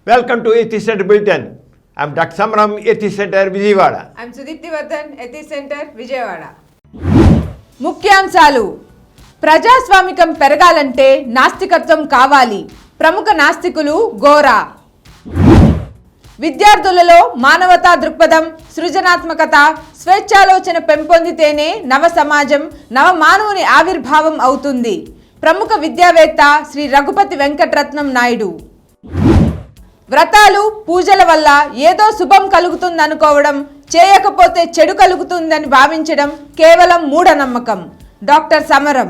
Welcome to Atheist Center Bulletin. I'm Dr. Samram, Atheist Center, Vijayawada. I'm Sudipti Vardhan, Atheist Center, Vijayawada. ముఖ్యాంశాలు. ప్రజాస్వామికం పెరగాలంటే నాస్తికత్వం కావాలి. ప్రముఖ నాస్తికులు గోరా. విద్యార్థులలో మానవతా దృక్పథం, సృజనాత్మకత, స్వేచ్ఛాలోచన పెంపొందితేనే నవ సమాజం, నవ మానవుని ఆవిర్భావం అవుతుంది. ప్రముఖ విద్యావేత్త శ్రీ రఘుపతి వెంకటరత్నం నాయుడు. వ్రతాలు, పూజల వల్ల ఏదో శుభం కలుగుతుందనుకోవడం, చేయకపోతే చెడు కలుగుతుందని భావించడం కేవలం మూఢనమ్మకం. డాక్టర్ సమరం.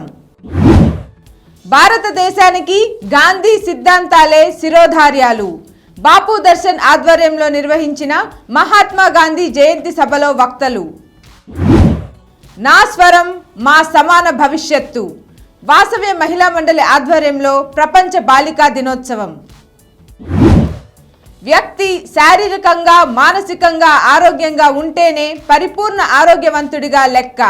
భారతదేశానికి గాంధీ సిద్ధాంతాలే శిరోధార్యాలు. బాపు దర్శన్ ఆధ్వర్యంలో నిర్వహించిన మహాత్మా గాంధీ జయంతి సభలో వక్తలు. నా స్వరం మా సమాన భవిష్యత్తు. వాసవ్య మహిళా మండలి ఆధ్వర్యంలో ప్రపంచ బాలికా దినోత్సవం. వ్యక్తి శారీరకంగా, మానసికంగా ఆరోగ్యంగా ఉంటేనే పరిపూర్ణ ఆరోగ్యవంతుడిగా లెక్క.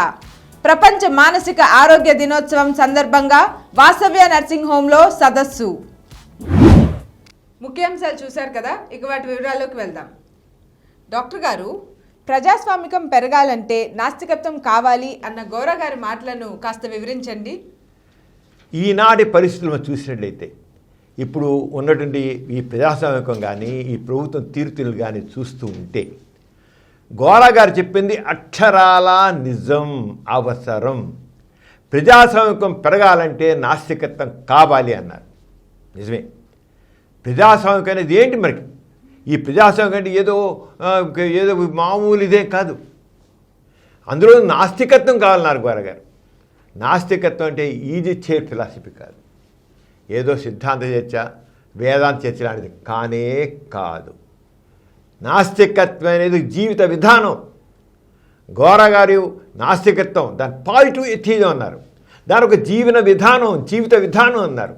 ప్రపంచ మానసిక ఆరోగ్య దినోత్సవం సందర్భంగా వాసవ్య నర్సింగ్ హోంలో సదస్సు. ముఖ్యాంశాలు చూశారు కదా, ఇక వాటి వివరాల్లోకి వెళ్దాం. డాక్టర్ గారు, ప్రజాస్వామికం పెరగాలంటే నాస్తికత్వం కావాలి అన్న గోరా గారి మాటలను కాస్త వివరించండి. ఈనాటి పరిస్థితులను చూసినట్లయితే ఇప్పుడు ఉన్నటువంటి ఈ ప్రజాస్వామికం కానీ ఈ ప్రభుత్వం తీరుతెన్నులు కానీ చూస్తూ ఉంటే గోరా గారు చెప్పింది అక్షరాల నిజం, అవసరం. ప్రజాస్వామికం పెరగాలంటే నాస్తికత్వం కావాలి అన్నారు. నిజమే. ప్రజాస్వామికం అనేది ఏంటి? మనకి ఈ ప్రజాస్వామికం అంటే ఏదో మామూలు ఇదే కాదు. అందులో నాస్తికత్వం కావాలన్నారు గోరా గారు. నాస్తికత్వం అంటే ఈజీ చైర్ ఫిలాసఫీ కాదు, ఏదో సిద్ధాంత చర్చ, వేదాంత చర్చ లాంటిది కానే కాదు. నాస్తికత్వం అనేది జీవిత విధానం. గోరా గారు నాస్తికత్వం దాని పాజిటివ్ ఎథిజం అన్నారు, దాని ఒక జీవిత విధానం అన్నారు.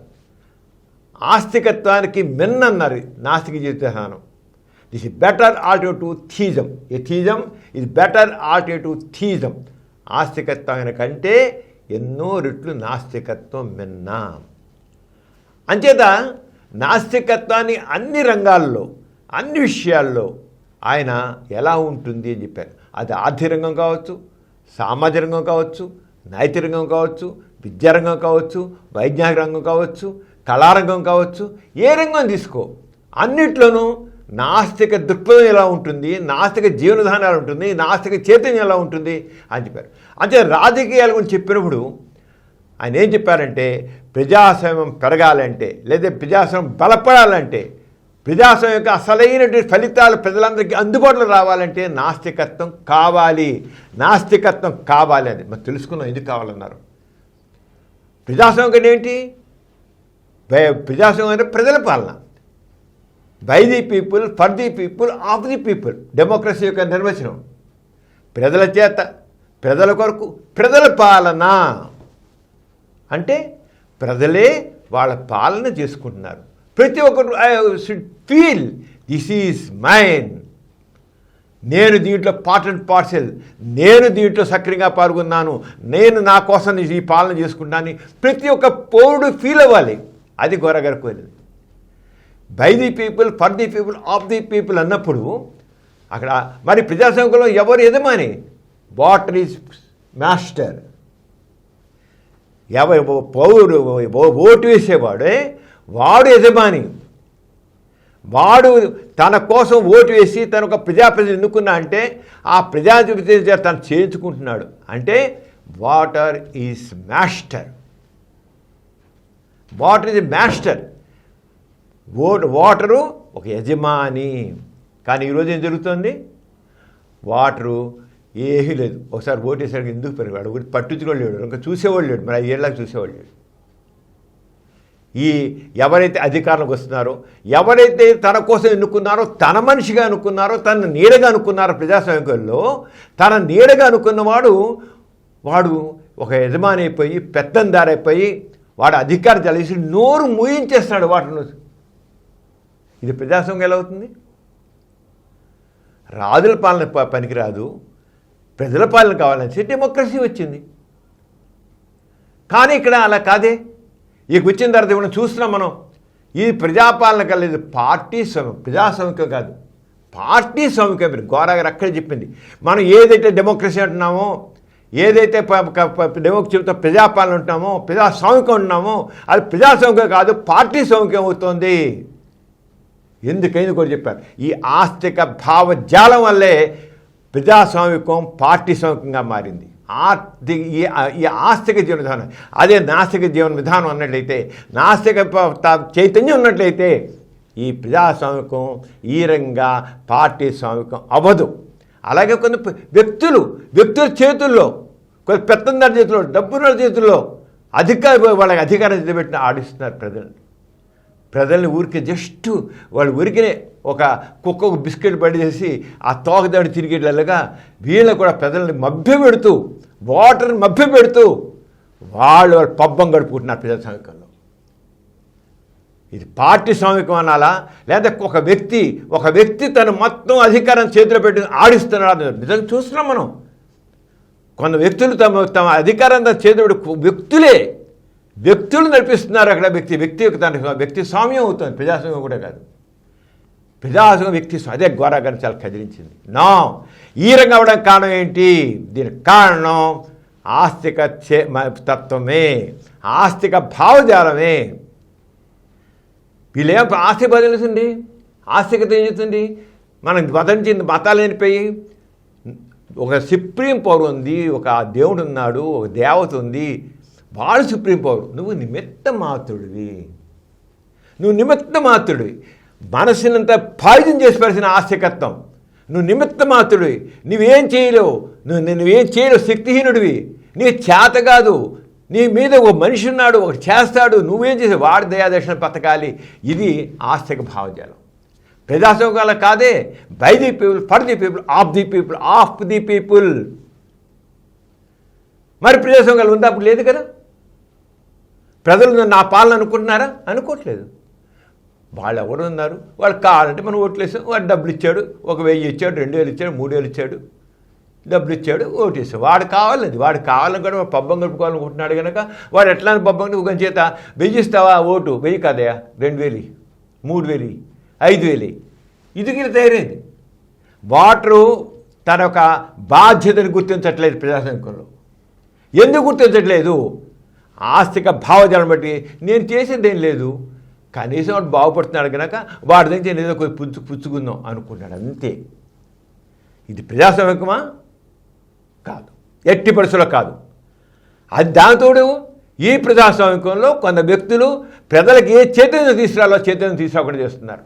ఆస్తికత్వానికి మెన్ అన్నారు నాస్తిక జీవిత విధానం. This is better alternative theism. Atheism ఇది బెటర్ ఆల్టర్నేటివ్ థీజం. ఆస్తికత్వం కంటే ఎన్నో రెట్లు నాస్తికత్వం మిన్నా. అంచేత నాస్తికత్వాన్ని అన్ని రంగాల్లో, అన్ని విషయాల్లో ఆయన ఎలా ఉంటుంది అని చెప్పారు. అది ఆర్థిక రంగం కావచ్చు, సామాజిక రంగం కావచ్చు, నైతిక రంగం కావచ్చు, విద్యారంగం కావచ్చు, వైజ్ఞానిక రంగం కావచ్చు, కళారంగం కావచ్చు, ఏ రంగం తీసుకో అన్నిట్లోనూ నాస్తిక దృక్పథం ఎలా ఉంటుంది, నాస్తిక జీవన విధానం ఎలా ఉంటుంది, నాస్తిక చైతన్యం ఎలా ఉంటుంది అని చెప్పారు. అంటే రాజకీయాల గురించి చెప్పినప్పుడు ఆయన ఏం చెప్పారంటే ప్రజాస్వామ్యం పెరగాలంటే, లేదా ప్రజాస్వామ్యం బలపడాలంటే, ప్రజాస్వామ్యం యొక్క అసలైనటువంటి ఫలితాలు ప్రజలందరికీ అందుబాటులో రావాలంటే నాస్తికత్వం కావాలి. నాస్తికత్వం కావాలి అని మనం తెలుసుకున్నాం. ఎందుకు కావాలన్నారు? ప్రజాస్వామ్యం అంటే ఏంటి? ప్రజాస్వామ్యం అంటే ప్రజల పాలన. By the people, for the people, of the people. Democracy యొక్క నిర్వచనం. ప్రజల చేత, ప్రజల కొరకు, ప్రజల పాలన. అంటే ప్రజలే వాళ్ళ పాలన చేసుకుంటున్నారు. ప్రతి ఒక్కరు should feel this is mine. నేను దీంట్లో పార్ట్ అండ్ పార్సెల్, నేను దీంట్లో సక్రియంగా పాల్గొన్నాను, నేను నా కోసం ఈ పాలన చేసుకుంటానని ప్రతి ఒక్క పౌరుడు ఫీల్ అవ్వాలి. అది గోరా గారు కోరింది. By the people, for the people, of the people అన్నప్పుడు అక్కడ మరి ప్రజాస్వామ్యంలో ఎవరు యజమాని? Water is master. పౌరుడు ఓటు వేసేవాడే వాడు యజమాని. వాడు తన కోసం ఓటు వేసి తన ఒక ప్రజాప్రతినిధి ఎన్నుకున్నా అంటే ఆ ప్రజాప్రతినిధి తను చేయించుకుంటున్నాడు. అంటే water is master. Water is master. Water ఒక యజమాని. కానీ ఈరోజు ఏం జరుగుతుంది? వాటరు ఏమీ లేదు. ఒకసారి ఓటేసాడు, ఎందుకు పెరిగాడు? ఒకటి పట్టించుకోలేడు, ఇంకా చూసేవాళ్ళు లేడు. మరి 5 ఏళ్ళకి చూసేవాళ్ళు లేడు. ఈ ఎవరైతే అధికారంలోకి వస్తున్నారో, ఎవరైతే తన కోసం ఎన్నుకున్నారో, తన మనిషిగా అనుకున్నారో, తన నీడగా అనుకున్నారో, ప్రజాస్వామ్యంలో తన నీడగా అనుకున్నవాడు వాడు ఒక యజమాని అయిపోయి, పెత్తందారైపోయి, వాడు అధికారం తెలిసి నోరు మూయించేస్తున్నాడు వాటిని. ఇది ప్రజాస్వామ్యం ఎలా అవుతుంది? రాజుల పాలన పనికిరాదు, ప్రజల పాలన కావాలని డెమోక్రసీ వచ్చింది. కానీ ఇక్కడ అలా కాదే. ఇక వచ్చిన తర్వాత మనం చూస్తున్నాం. మనం ఇది ప్రజాపాలన కలేదు, పార్టీ ప్రజాస్వామికం కాదు, పార్టీ స్వామికం. మీరు గోరా గారు అక్కడే చెప్పింది. మనం ఏదైతే డెమోక్రసీ అంటున్నామో, ఏదైతే చెబుతా ప్రజాపాలన ఉంటున్నామో, ప్రజాస్వామికం ఉంటున్నామో, అది ప్రజాస్వామికం కాదు, పార్టీ స్వామికం అవుతుంది. ఎందుకైంది కూడా చెప్పారు. ఈ ఆస్తిక భావజాలం వల్లే ప్రజాస్వామికం పార్టీ స్వామికంగా మారింది. ఈ ఆస్తిక జీవన విధానం అదే నాస్తిక జీవన విధానం అన్నట్లయితే, నాస్తిక చైతన్యం ఉన్నట్లయితే ఈ ప్రజాస్వామికం ఈ రంగా పార్టీ స్వామికం అవ్వదు. అలాగే కొన్ని వ్యక్తుల చేతుల్లో, కొన్ని పెత్తందారి చేతుల్లో, డబ్బున్న చేతుల్లో వాళ్ళకి అధికారం పెట్టిన ఆడిస్తున్నారు ప్రజల్ని ఊరికే జస్ట్ వాళ్ళు ఊరికినే ఒక కుక్కకు బిస్కెట్ పడేసి ఆ తోకదాడి తిరిగేట్లుగా వీళ్ళు కూడా ప్రజల్ని మభ్యపెడుతూ, ఓటర్ని మభ్యపెడుతూ వాళ్ళు పబ్బం గడుపుకుంటున్నారు ప్రజాస్వామికంలో. ఇది పార్టీ స్వామికం అనాలా, లేదా ఒక వ్యక్తి తన మొత్తం అధికారం చేతిలో పెట్టి ఆడిస్తున్నాడు. నిజంగా చూస్తున్నాం మనం. కొంత వ్యక్తులు తమ అధికారం చేతిలో పెట్టి వ్యక్తులు నడిపిస్తున్నారు. అక్కడ వ్యక్తి స్వామ్యం అవుతుంది, ప్రజాస్వామ్యం కూడా కాదు. ప్రజాస్వామ్యం వ్యక్తి అదే గోరా గారిని చాలా కదిలించింది. ఈ రంగం అవ్వడానికి కారణం ఏంటి? దీనికి కారణం ఆస్తిక తత్వమే, ఆస్తిక భావజాలమే. వీళ్ళేం ఆస్తిక బదిలించండి, ఆస్తికత ఏం చేస్తుంది? మనం మతాలు నేర్పోయి ఒక సుప్రీం పవర్ ఉంది, ఒక దేవుడు ఉన్నాడు, ఒక దేవత ఉంది, వాడు సుప్రీం పవర్. నువ్వు నిమిత్త మాత్రుడివి. మనసునంతా పాయిజన్ చేసి పరిచిన ఆస్తికత్వం. నువ్వు నిమిత్త మాత్రుడివి, నువ్వేం చేయలేవు, శక్తిహీనుడివి, నీకు చేత కాదు. నీ మీద ఒక మనిషి ఉన్నాడు, ఒకటి చేస్తాడు, నువ్వేం చేసి వాడి దయాదర్శనం బతకాలి. ఇది ఆస్తిక భావజాలం. ప్రజాస్వామ్యాల కాదే. By the people, for the people, of the people. మరి ప్రజాస్వామ్యాలు ఉందా? అప్పుడు లేదు కదా. ప్రజలు నా పాలన అనుకుంటున్నారా? అనుకోవట్లేదు. వాళ్ళు ఎవరు ఉన్నారు? వాళ్ళు కావాలంటే మనం ఓట్లేసాం, వాడు డబ్బులు ఇచ్చాడు, 1000 ఇచ్చాడు, 2000 ఇచ్చాడు, 3000 ఇచ్చాడు, డబ్బులు ఇచ్చాడు, ఓటేసాం. వాడు కావాలని కూడా పబ్బం గడుపుకోవాలనుకుంటున్నాడు కనుక వాడు ఎట్లా పబ్బం ఒక చేత 1000 ఇస్తావా? ఓటు 1000 కాదయా, 2000, 3000, 5000. ఇది తయారైంది. వాటరు తన యొక్క బాధ్యతను గుర్తించట్లేదు ప్రజాస్వామ్యంలో. ఎందుకు గుర్తించట్లేదు? ఆస్తిక భావజాలం బట్టి నేను చేసేది ఏం లేదు, కనీసం వాడు బాగుపడుతున్నాడు కనుక వాడి దగ్గర ఏదో కొంచెం పుచ్చుకుందాం అనుకుంటాడు, అంతే. ఇది ప్రజాస్వామ్యమా? కాదు, ఎట్టి పరిస్థితుల్లో కాదు. అది దానితోడు ఈ ప్రజాస్వామ్యంలో కొంత వ్యక్తులు ప్రజలకు ఏ చైతన్యం తీసుకురాకుండా చేస్తున్నారు.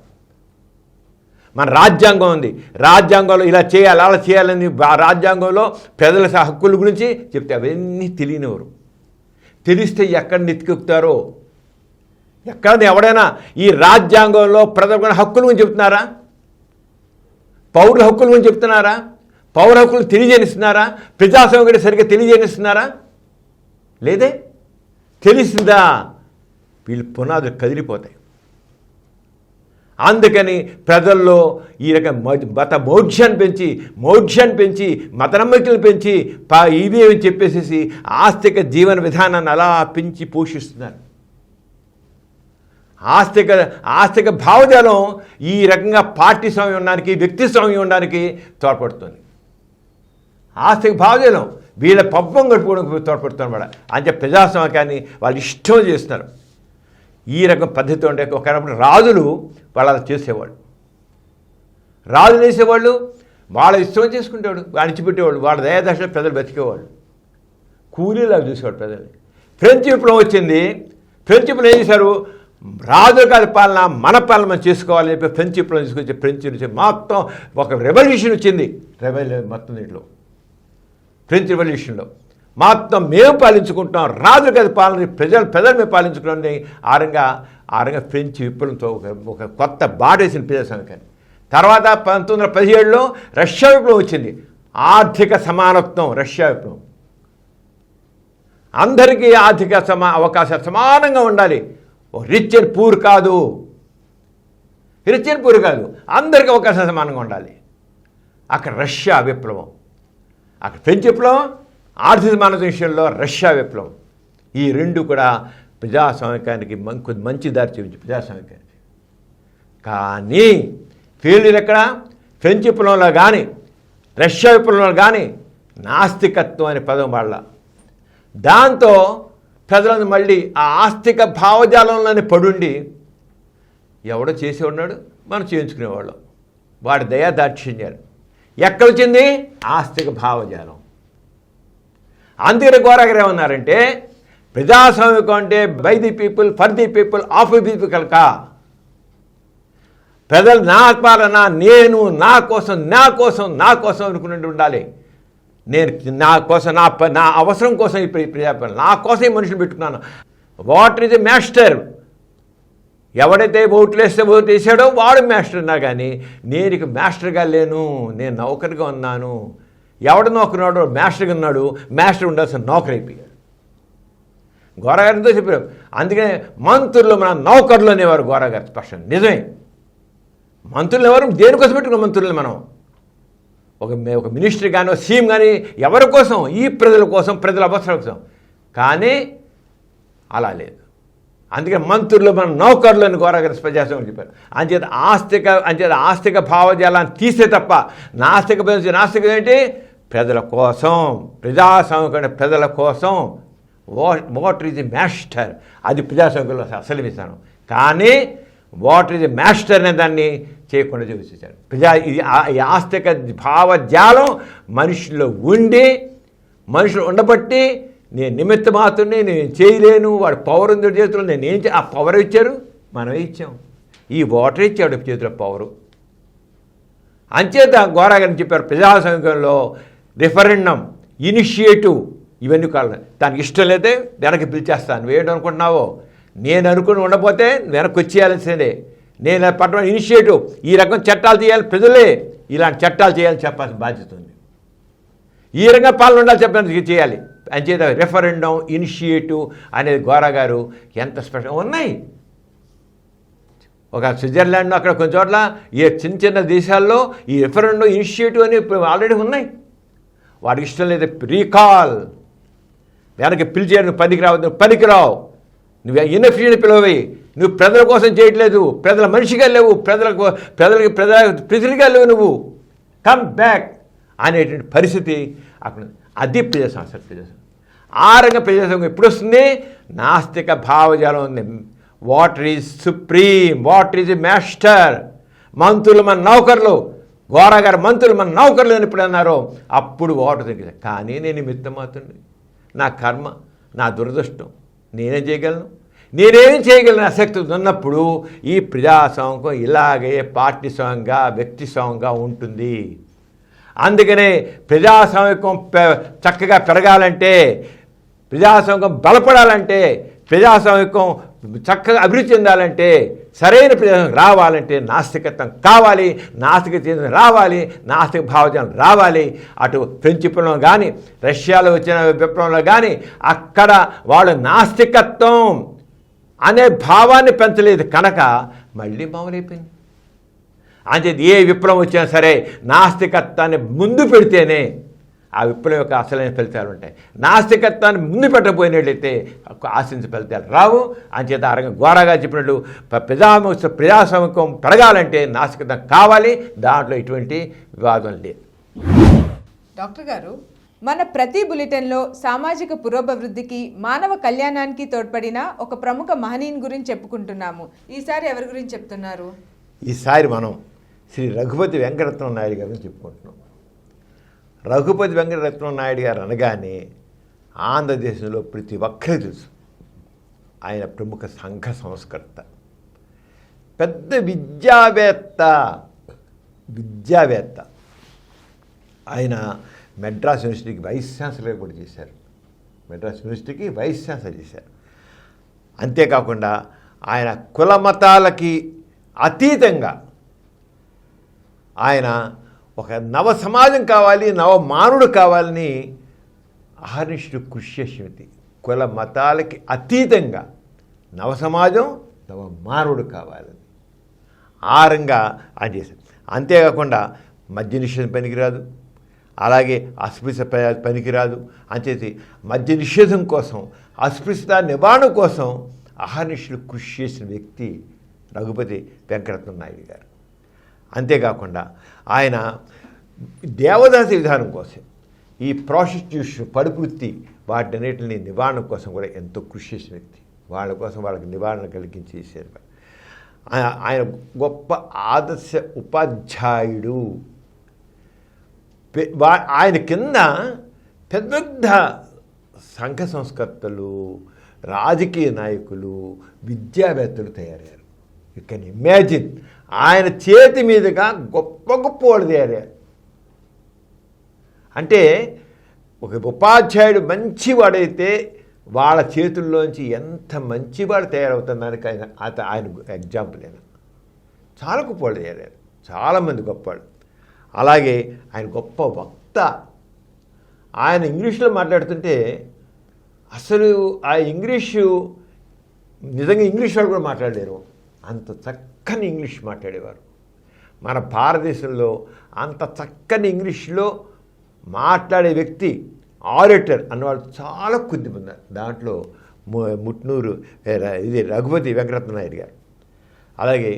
మన రాజ్యాంగం ఉంది, రాజ్యాంగంలో ఇలా చేయాలి, అలా చేయాలని రాజ్యాంగంలో ప్రజల హక్కుల గురించి చెప్తే అవన్నీ తెలియనివారు. తెలిస్తే ఎక్కడ నెత్తికెక్కుతారో, ఎక్కడ ఎవడైనా ఈ రాజ్యాంగంలో ప్రజల హక్కుల గురించి చెప్తున్నారా? పౌరుల హక్కుల గురించి చెప్తున్నారా? పౌర హక్కులు తెలియజేనిస్తున్నారా? ప్రజాస్వామ్యం సరిగ్గా తెలియజేనిస్తున్నారా? లేదే. తెలిసిందా వీళ్ళు పునాదులు కదిలిపోతాయి. అందుకని ప్రజల్లో ఈ రకం మౌఢ్యాన్ని పెంచి మత నమ్మకాలను పెంచి ఇవి అని చెప్పేసి ఆస్తిక జీవన విధానాన్ని అలా పెంచి పోషిస్తున్నారు. ఆస్తిక భావజాలం ఈ రకంగా పార్టీ స్వామ్యం ఉండడానికి, వ్యక్తి స్వామ్యం ఉండడానికి తోడ్పడుతుంది. ఆస్తిక భావజాలం వీళ్ళ పబ్బం గడుపుకోవడానికి తోడ్పడుతున్నమాట. అంటే ప్రజాస్వామ్యాన్ని వాళ్ళు ఇష్టం చేస్తున్నారు. ఈ రకం పద్ధతి ఉండే ఒకప్పుడు రాజులు వాళ్ళు అలా చేసేవాళ్ళు. వాళ్ళ ఇష్టం చేసుకుంటేవాడు, అణిచిపెట్టేవాళ్ళు, వాళ్ళ దయాదర్శనం ప్రజలు బతికేవాళ్ళు, కూలీలాగా చూసేవాడు ప్రజల్ని. ఫ్రెంచ్ విప్లవం వచ్చింది. ఫ్రెంచ్ విప్లవం ఏం చేశారు? రాజుల కాదు పాలన, మన పాలన మనం చేసుకోవాలని చెప్పి ఫ్రెంచ్ విప్లవం తీసుకొచ్చి ఫ్రెంచ్ నుంచి మొత్తం ఒక రెవల్యూషన్ వచ్చింది. మొత్తం దీంట్లో ఫ్రెంచ్ రెవల్యూషన్లో మొత్తం మేము పాలించుకుంటున్నాం, రాజుల కాదు పాలన, ప్రజలు మేము పాలించుకున్నాం. ఆ రంగా ఫ్రెంచ్ విప్లవంతో ఒక కొత్త బాటేసిన ప్రజాస్వామ్యాన్ని. తర్వాత 1917లో రష్యా విప్లవం వచ్చింది. ఆర్థిక సమానత్వం, రష్యా విప్లవం. అందరికీ ఆర్థిక అవకాశాలు సమానంగా ఉండాలి. రిచ్ అండ్ పూర్ కాదు, అందరికీ అవకాశాలు సమానంగా ఉండాలి. అక్కడ రష్యా విప్లవం. అక్కడ ఫ్రెంచ్ విప్లవం, ఆర్థిక సమానత్వం విషయంలో రష్యా విప్లవం. ఈ రెండు కూడా ప్రజాస్వామ్యానికి మంచి దారి చూపించి ప్రజాస్వామ్యానికి కానీ ఫీల్డ్ ఎక్కడ ఫ్రెంచ్ విప్లవంలో కానీ రష్యా విప్లవంలో కానీ నాస్తికత్వం అనే పదం వాడాల. దాంతో ప్రజలను మళ్ళీ ఆ ఆస్తిక భావజాలంలోనే పడుండి ఎవడో చేసి ఉన్నాడు, మనం చేయించుకునేవాళ్ళం. వాడి దయా దాక్షిణ్యాలు ఎక్కడ వచ్చింది? ఆస్తిక భావజాలం. అందుకని గోరాగారు ఏమన్నారంటే ప్రజాస్వామ్యం అంటే by the people, for the people, of the people కా. ప్రజలు నా పాలన, నేను నా కోసం అనుకున్నట్టు ఉండాలి. నేను నా కోసం, నా అవసరం కోసం ఈ ప్రజాపాలన, నా కోసం ఈ మనుషులు పెట్టుకున్నాను. What is a master? ఎవడైతే ఓట్లు వేసాడో వాడు మాస్టర్ ఉన్నా కానీ నేను ఇక మాస్టర్గా లేను, నేను నౌకరుగా ఉన్నాను. ఎవడ నౌకరున్నాడో మాస్టర్గా ఉన్నాడు, మాస్టర్ ఉండాల్సిన నౌకరు అయిపోయాడు. గోరాగారితో చెప్పారు. అందుకనే మంత్రులు మన నౌకర్లు అనేవారు గోరాగారు స్పష్టం. నిజమే, మంత్రులు ఎవరు దేనికోసం పెట్టుకున్న మంత్రులు మనం ఒక మినిస్టర్ కానీ ఒక సీఎం కానీ ఎవరి కోసం? ఈ ప్రజల కోసం, ప్రజల అవసరం కోసం. కానీ అలా లేదు. అందుకే మంత్రులు మన నౌకర్లు అని గోరాగారు ప్రజాస్వామ్యం చెప్పారు. అంచేత ఆస్తిక భావజాలాన్ని తీసే తప్ప నాస్తికం ఏంటి? ప్రజల కోసం, ప్రజాస్వామ్యం ప్రజల కోసం. What is the master? అది ప్రజాస్వామ్యంలో అసలు విధానం. కానీ వాట్ ఈజ్ ది మాస్టర్ అనే దాన్ని చేయకుండా చూపించారు. ఈ ఆస్తిక భావజాలం మనుషుల్లో ఉండి, మనుషులు ఉండబట్టి నేను నిమిత్త మాత్రమే, నేను చేయలేను, వాడు పవర్ ఉంది చేతిలో, నేనేం ఆ పవర్ ఇచ్చారు, మనమే ఇచ్చాం. ఈ ఓటర్ ఇచ్చాడు చేతిలో పవరు. అంచేత గోరాగారిని చెప్పారు ప్రజాస్వామ్యంలో రిఫరెండం, ఇనిషియేటివ్ ఇవన్నీ కావాలి. దానికి ఇష్టం లేదే వెనక్కి పిలిచేస్తాను. నువ్వేంటి అనుకుంటున్నావో, నేను అనుకుని ఉండకపోతే వెనక్కి వచ్చేయాల్సిందే. నేను పట్టణం ఇనిషియేటివ్, ఈ రకం చట్టాలు చేయాలి, ప్రజలే ఇలాంటి చట్టాలు చేయాలని చెప్పాల్సిన బాధ్యత ఉంది. ఈ రకంగా పాలన ఉండాలి చెప్పడానికి చేయాలి. అంచేత రెఫరెండం, ఇనిషియేటివ్ అనేది గోరాగారు ఎంత స్పెషల్ ఉన్నాయి. ఒక స్విట్జర్లాండ్ అక్కడ కొన్ని చోట్ల ఈ చిన్న దేశాల్లో ఈ రెఫరెండం, ఇనిషియేటివ్ అని ఆల్రెడీ ఉన్నాయి. వాడికి ఇష్టం లేదు రీకాల్, వెనక్కి పిలిచేయడం, నువ్వు పనికిరావు, నువ్వు ఇన్ఎఫిషియెంట్ పిలవవి, నువ్వు ప్రజల కోసం చేయట్లేదు, ప్రజల మనిషిగా లేవు, ప్రజలుగా లేవు, నువ్వు కమ్ బ్యాక్ అనేటువంటి పరిస్థితి అక్కడ. అది ప్రజాస్వామ్యం. ఆ రంగ ప్రజాస్వామ్యం ఎప్పుడు వస్తుంది? నాస్తిక భావజాలం ఉంది. Water is supreme, water is master. మంత్రులు మన నౌకర్లు, గోరాగారు మంత్రులు మన నౌకర్లు అని ఇప్పుడు అన్నారో అప్పుడు వాటర్ దగ్గర. కానీ నేను మిత్తమాత్రుడిని, నా కర్మ, నా దురదృష్టం, నేనేం చేయగలను ఆసక్తి ఉన్నప్పుడు ఈ ప్రజాస్వామ్యం ఇలాగే పార్టీ స్వామ్యంగా, వ్యక్తి స్వామ్యంగా ఉంటుంది. అందుకనే ప్రజాస్వామ్యం చక్కగా పెరగాలంటే, ప్రజాస్వామ్యం బలపడాలంటే, ప్రజాస్వామ్యం చక్కగా అభివృద్ధి చెందాలంటే, సరైన ప్రజాస్వామ్యం రావాలంటే నాస్తికత్వం కావాలి, నాస్తిక రావాలి, నాస్తిక భావజాలం రావాలి. అటు ఫ్రెంచ్ విప్లవం కానీ, రష్యాలో వచ్చిన విప్లవంలో కానీ అక్కడ వాళ్ళు నాస్తికత్వం అనే భావాన్ని పెంచలేదు కనుక మళ్ళీ మామూలైపోయింది. అంటే ఏ విప్లవం వచ్చినా సరే నాస్తికత్వాన్ని ముందు పెడితేనే ఆ విప్లవం యొక్క అసలైన ఫలితాలు ఉంటాయి. నాస్తికత్వాన్ని ముందు పెట్టకపోయినట్లయితే ఆశించే ఫలితాలు రావు. అంచేత ఆ రంగం గోరాగా చెప్పినట్టు ప్రజాస్వామ్యం పెరగాలంటే నాస్తికత్వం కావాలి. దాంట్లో ఎటువంటి వివాదం లేదు. డాక్టర్ గారు, మన ప్రతి బులెటిన్లో సామాజిక పురోభివృద్ధికి, మానవ కళ్యాణానికి తోడ్పడిన ఒక ప్రముఖ మహనీయుని గురించి చెప్పుకుంటున్నాము. ఈసారి ఎవరి గురించి చెప్తున్నారు? ఈసారి మనం శ్రీ రఘుపతి వెంకటరత్నం నాయుడు గారిని చెప్పుకుంటున్నాం. రఘుపతి వెంకటరత్నం నాయుడు గారు అనగానే ఆంధ్రదేశంలో ప్రతి ఒక్కరికి తెలుసు. ఆయన ప్రముఖ సంఘ సంస్కర్త, పెద్ద విద్యావేత్త. ఆయన మెడ్రాస్ యూనివర్సిటీకి వైస్ ఛాన్సలర్ కూడా చేశారు. అంతేకాకుండా ఆయన కుల మతాలకి అతీతంగా ఆయన ఒక నవ సమాజం కావాలి, నవ మానవుడు కావాలని అహర్నిశలు కృషి చేసేది. కుల మతాలకి అతీతంగా నవ సమాజం, నవ మానవుడు కావాలని ఆ రంగా ఆయన చేశారు. అంతేకాకుండా మద్య నిషేధం పనికిరాదు, అలాగే అస్పృశ్యత పనికిరాదు. అంచేది మద్య నిషేధం కోసం, అస్పృశ్యత నివారణ కోసం అహర్నిశలు కృషి చేసిన వ్యక్తి రఘుపతి వెంకటరత్న నాయుడు గారు. అంతేకాకుండా ఆయన దేవదాసి విధానం కోసం, ఈ ప్రాస్టిట్యూషన్ పడువృత్తి వాటన్నిటిని నివారణ కోసం కూడా ఎంతో కృషి చేసిన వ్యక్తి. వాళ్ళ కోసం వాళ్ళకి నివారణ కలిగించేసారు. ఆయన గొప్ప ఆదర్శ ఉపాధ్యాయుడు. ఆయన కింద పెద్ద పెద్ద సంఘ సంస్కర్తలు, రాజకీయ నాయకులు, విద్యావేత్తలు తయారయ్యారు. యూ కెన్ ఇమాజిన్, ఆయన చేతి మీదుగా గొప్ప గొప్ప వాళ్ళు తయారయ్యారు. అంటే ఒక ఉపాధ్యాయుడు మంచివాడైతే వాళ్ళ చేతుల్లోంచి ఎంత మంచివాడు తయారవుతుందానికి ఆయన ఎగ్జాంపుల్. అయినా చాలా గొప్పవాళ్ళు తయారయ్యారు, చాలామంది గొప్పవాళ్ళు. అలాగే ఆయన గొప్ప వక్త. ఆయన ఇంగ్లీష్లో మాట్లాడుతుంటే అసలు ఆ ఇంగ్లీషు నిజంగా ఇంగ్లీష్ వాళ్ళు కూడా మాట్లాడలేరు, అంత చక్కని ఇంగ్లీష్ మాట్లాడేవారు. మన భారతదేశంలో అంత చక్కని ఇంగ్లీష్లో మాట్లాడే వ్యక్తి, ఆరేటర్ అన్నవాళ్ళు చాలా కొద్దిమంది ఉన్నారు. దాంట్లో ముట్నూరు రఘుపతి వెంకటరత్న నాయుడు గారు. అలాగే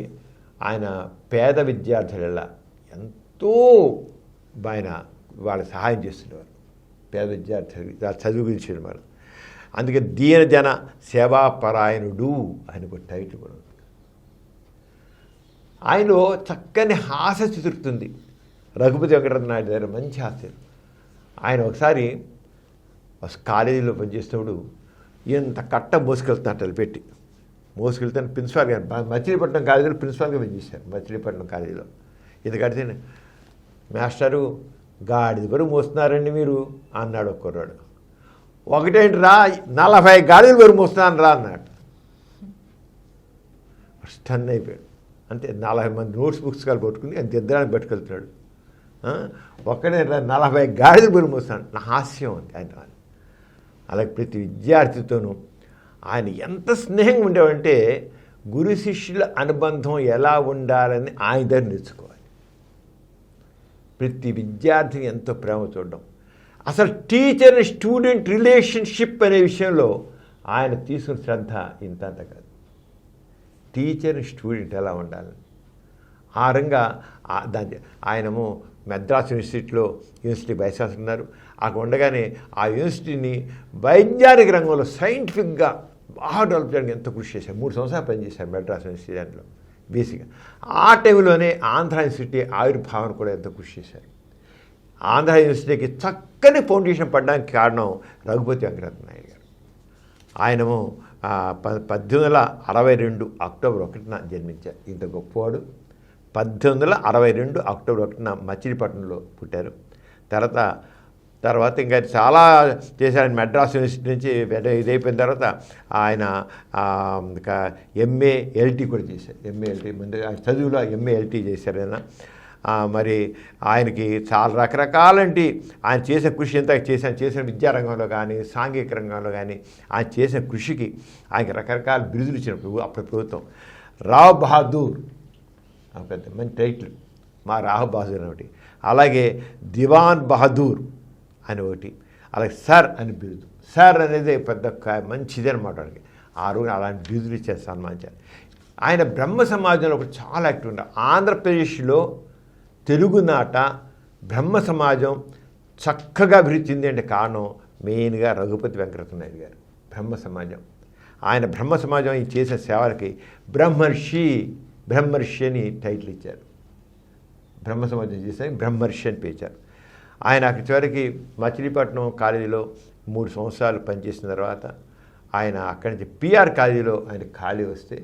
ఆయన పేద విద్యార్థుల ఎంతో ఆయన వాళ్ళకి సహాయం చేస్తున్నారు. పేద విద్యార్థులు చదువు గురించి వారు. అందుకే దీనజన సేవాపరాయణుడు అని ఒక టైటిల్ కూడా ఉంది. ఆయనలో చక్కని హాస్య చితురుతుంది. రఘుపతి వెంకటరత్న నాయుడు దగ్గర మంచి హాస్యం. ఆయన ఒకసారి కాలేజీలో పనిచేసినప్పుడు ఇంత కట్ట మోసుకెళ్తున్నట్టు పెట్టి మోసుకెళ్తాను ప్రిన్సిపాల్ గారు, మచిలీపట్నం కాలేజీలో ప్రిన్సిపాల్గా పనిచేశారు. మచిలీపట్నం కాలేజీలో ఇది కడితే, మాస్టరు గాడిద బరువు మోస్తున్నారండి మీరు అన్నాడు ఒక కుర్రాడు. ఒకటేంటి రా, 40 గాడిదలు బరువు మోస్తున్నాను రా అన్నాడు. స్టన్ అయిపోయాడు. అంతే 40 మంది నోట్స్ పుస్తకాలు పట్టుకుని అంత ఇద్దరానికి పట్టుకెళ్తున్నాడు. ఒక్కడే 40 గాడిదలు బరువు మోస్తున్నాడు. నా హాస్యం ఉంది ఆయన. అలాగే ప్రతి విద్యార్థితోనూ ఆయన ఎంత స్నేహంగా ఉండేవంటే గురు శిష్యుల అనుబంధం ఎలా ఉండాలని ఆయన దగ్గర నేర్చుకోవాలి. ప్రతి విద్యార్థిని ఎంతో ప్రేమ చూడడం. అసలు టీచర్ అండ్ స్టూడెంట్ రిలేషన్షిప్ అనే విషయంలో ఆయన తీసుకున్న శ్రద్ధ ఇంతంత కాదు. టీచర్ స్టూడెంట్ ఎలా ఉండాలి ఆ రంగా దాని ఆయనము మద్రాసు యూనివర్సిటీ వైస్ ఛాన్సలర్ ఉన్నారు. అక్కడ ఉండగానే ఆ యూనివర్సిటీని వైజ్ఞానిక రంగంలో సైంటిఫిక్గా బాగా డెవలప్ చేయడానికి ఎంతో కృషి చేశారు. 3 సంవత్సరాలు పనిచేశారు మద్రాసు యూనివర్సిటీ దాంట్లో బేసిక్గా. ఆ టైంలోనే ఆంధ్ర యూనివర్సిటీ ఆవిర్భావన కూడా ఎంతో కృషి చేశారు. ఆంధ్ర యూనివర్సిటీకి చక్కని ఫౌండేషన్ పడడానికి కారణం రఘుపతి వెంకటరత్న నాయుడు గారు. ఆయనము 1862 అక్టోబర్ 1న జన్మించారు. ఇంత గొప్పవాడు. 1862 అక్టోబర్ 1న మచిలీపట్నంలో పుట్టారు. తర్వాత ఇంకా చాలా చేశారు. మద్రాసు యూనివర్సిటీ నుంచి ఇది అయిపోయిన తర్వాత ఆయన ఎంఏ ఎల్టీ కూడా చేశారు. ఎంఏ ఎల్టీ ముందు చదువులో ఎంఏ ఎల్టీ చేశారు ఆయన. మరి ఆయనకి చాలా రకరకాలంటి ఆయన చేసిన కృషి ఎంత చేసిన విద్యారంగంలో కానీ సాంఘిక రంగంలో కానీ ఆయన చేసిన కృషికి ఆయనకి రకరకాల బిరుదులు ఇచ్చినప్పుడు అప్పుడు ప్రభుత్వం రావ్ బహదూర్ పెద్ద మంచి టైటిల్, మా రావ్ బహదూర్ అని ఒకటి, అలాగే దివాన్ బహదూర్ అని ఒకటి, అలాగే సర్ అని బిరుదు. సర్ అనేది పెద్ద మంచిది అనమాట. వాడికి ఆ రోజు అలాంటి బిరుదులు ఇచ్చారు, సన్మానించారు. ఆయన బ్రహ్మ సమాజంలో చాలా యాక్టివ్ ఉన్నారు. ఆంధ్రప్రదేశ్లో తెలుగునాట బ్రహ్మ సమాజం చక్కగా అభివృద్ధి చెంది అంటే కారణం మెయిన్గా రఘుపతి వెంకటరత్న నాయుడు గారు. బ్రహ్మ సమాజం, ఆయన బ్రహ్మ సమాజం ఈ చేసే సేవలకి బ్రహ్మర్షి అని టైటిల్ ఇచ్చారు. బ్రహ్మ సమాజం చేసే బ్రహ్మర్షి అని పేర్చారు. ఆయన అక్కడి చివరికి మచిలీపట్నం కాలేజీలో 3 సంవత్సరాలు పనిచేసిన తర్వాత ఆయన అక్కడి నుంచి పిఆర్ కాలేజీలో ఆయన ఖాళీ వస్తే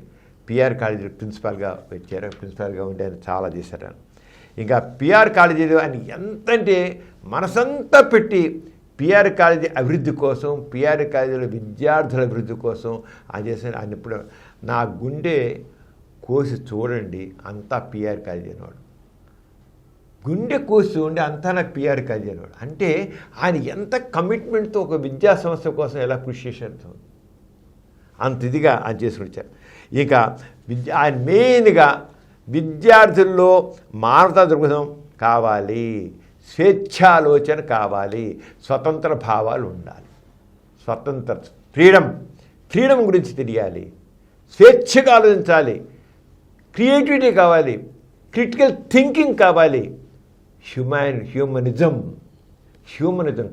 పిఆర్ కాలేజీలో ప్రిన్సిపాల్గా వచ్చారు. ప్రిన్సిపాల్గా ఉండి ఆయన చాలా చేశారు. ఇంకా పిఆర్ కాలేజీలో ఆయన ఎంతంటే మనసంతా పెట్టి పిఆర్ కాలేజీ అభివృద్ధి కోసం, పిఆర్ కాలేజీలో విద్యార్థుల అభివృద్ధి కోసం ఆయన చేశారు. ఆయన ఇప్పుడు నా గుండె కోసి చూడండి అంతా పిఆర్ కాలేజీ అనేవాడు. గుండె కోసి చూడండి అంతా నాకు పిఆర్ కాలేజీ అనేవాడు. అంటే ఆయన ఎంత కమిట్మెంట్తో ఒక విద్యా సంస్థ కోసం ఎలా కృషి చేశారు, అంత ఇదిగా ఆయన చేసుకుని వచ్చారు. ఇక ఆయన మెయిన్గా విద్యార్థుల్లో మానవతా దృక్పథం కావాలి, స్వేచ్ఛాలోచన కావాలి, స్వతంత్ర భావాలు ఉండాలి. ఫ్రీడమ్ గురించి తెలియాలి, స్వేచ్ఛగా ఆలోచించాలి. క్రియేటివిటీ కావాలి, క్రిటికల్ థింకింగ్ కావాలి, హ్యూమనిజం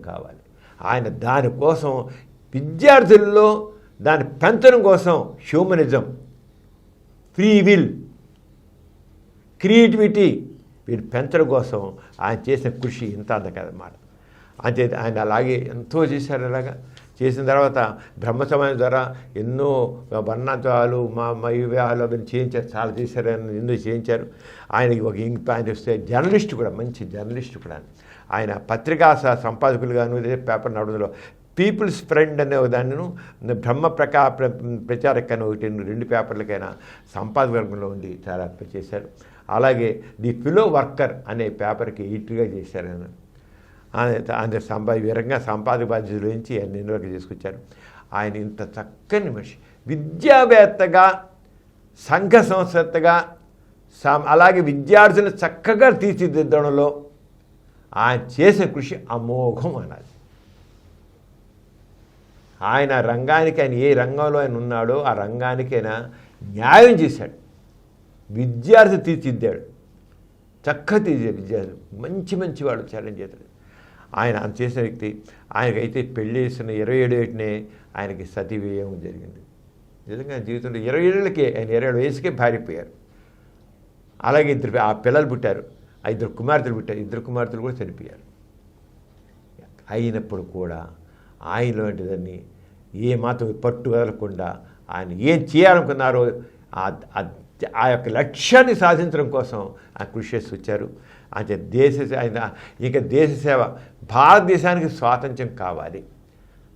కావాలి. ఆయన దానికోసం విద్యార్థుల్లో దాన్ని పెంచడం కోసం హ్యూమనిజం, ఫ్రీ విల్, క్రియేటివిటీ వీరు పెంచడం కోసం ఆయన చేసిన కృషి ఇంత అందకదన్నమాట. అంచేత ఆయన అలాగే ఎంతో చేశారు. అలాగా చేసిన తర్వాత బ్రహ్మ సమాజం ద్వారా ఎన్నో వర్ణాంతాలు మా వివాహాలు అవన్నీ చేయించారు, చాలా చేశారు, ఎన్నో చేయించారు. ఆయనకి ఒక ఆయన వస్తే జర్నలిస్ట్ కూడా, మంచి జర్నలిస్ట్ కూడా. ఆయన పత్రికా సంపాదకులుగాను పేపర్ నడవడంలో పీపుల్స్ ఫ్రెండ్ అనే దాన్ని, బ్రహ్మ ప్రచారక్ అని ఒకటి 2 పేపర్లకైనా సంపాదకవర్గంలో ఉండి చాలా చేశారు. అలాగే ది ఫిలో వర్కర్ అనే పేపర్కి ఎడిటర్గా చేశారు. ఆయన విధంగా సంపాదక బాధ్యతల నుంచి ఆయన నిర్వహణ చేసుకొచ్చారు. ఆయన ఇంత చక్కని మనిషి, విద్యావేత్తగా, సంఘ సంస్కర్తగా, అలాగే విద్యార్థులను చక్కగా తీర్చిదిద్దడంలో ఆయన చేసే కృషి అమోఘం అనాలి. ఆయన రంగానికి, ఆయన ఏ రంగంలో ఆయన ఉన్నాడో ఆ రంగానికి ఆయన న్యాయం చేశాడు. విద్యార్థి తీర్చిదిద్దాడు, చక్కగా తీర్చాడు. విద్యార్థి మంచి వాడు ఛాలెంజ్ చేస్తాడు. ఆయన చేసిన వ్యక్తి. ఆయనకైతే పెళ్ళి చేసిన 27 ఏటనే ఆయనకి సతీవేయం జరిగింది. నిజంగా జీవితంలో 27 ఏళ్ళకే, ఆయన 27 వయసుకే భార్యపోయారు. అలాగే ఆ పిల్లలు పుట్టారు, 2 కుమార్తెలు పుట్టారు. 2 కుమార్తెలు కూడా చనిపోయారు. అయినప్పుడు కూడా ఆయనలో దాన్ని ఏ మాత్రం పట్టు వదలకుండా ఆయన ఏం చేయాలనుకున్నారో ఆ యొక్క లక్ష్యాన్ని సాధించడం కోసం ఆయన కృషి చేసి వచ్చారు. అంటే దేశ సేవ, భారతదేశానికి స్వాతంత్ర్యం కావాలి,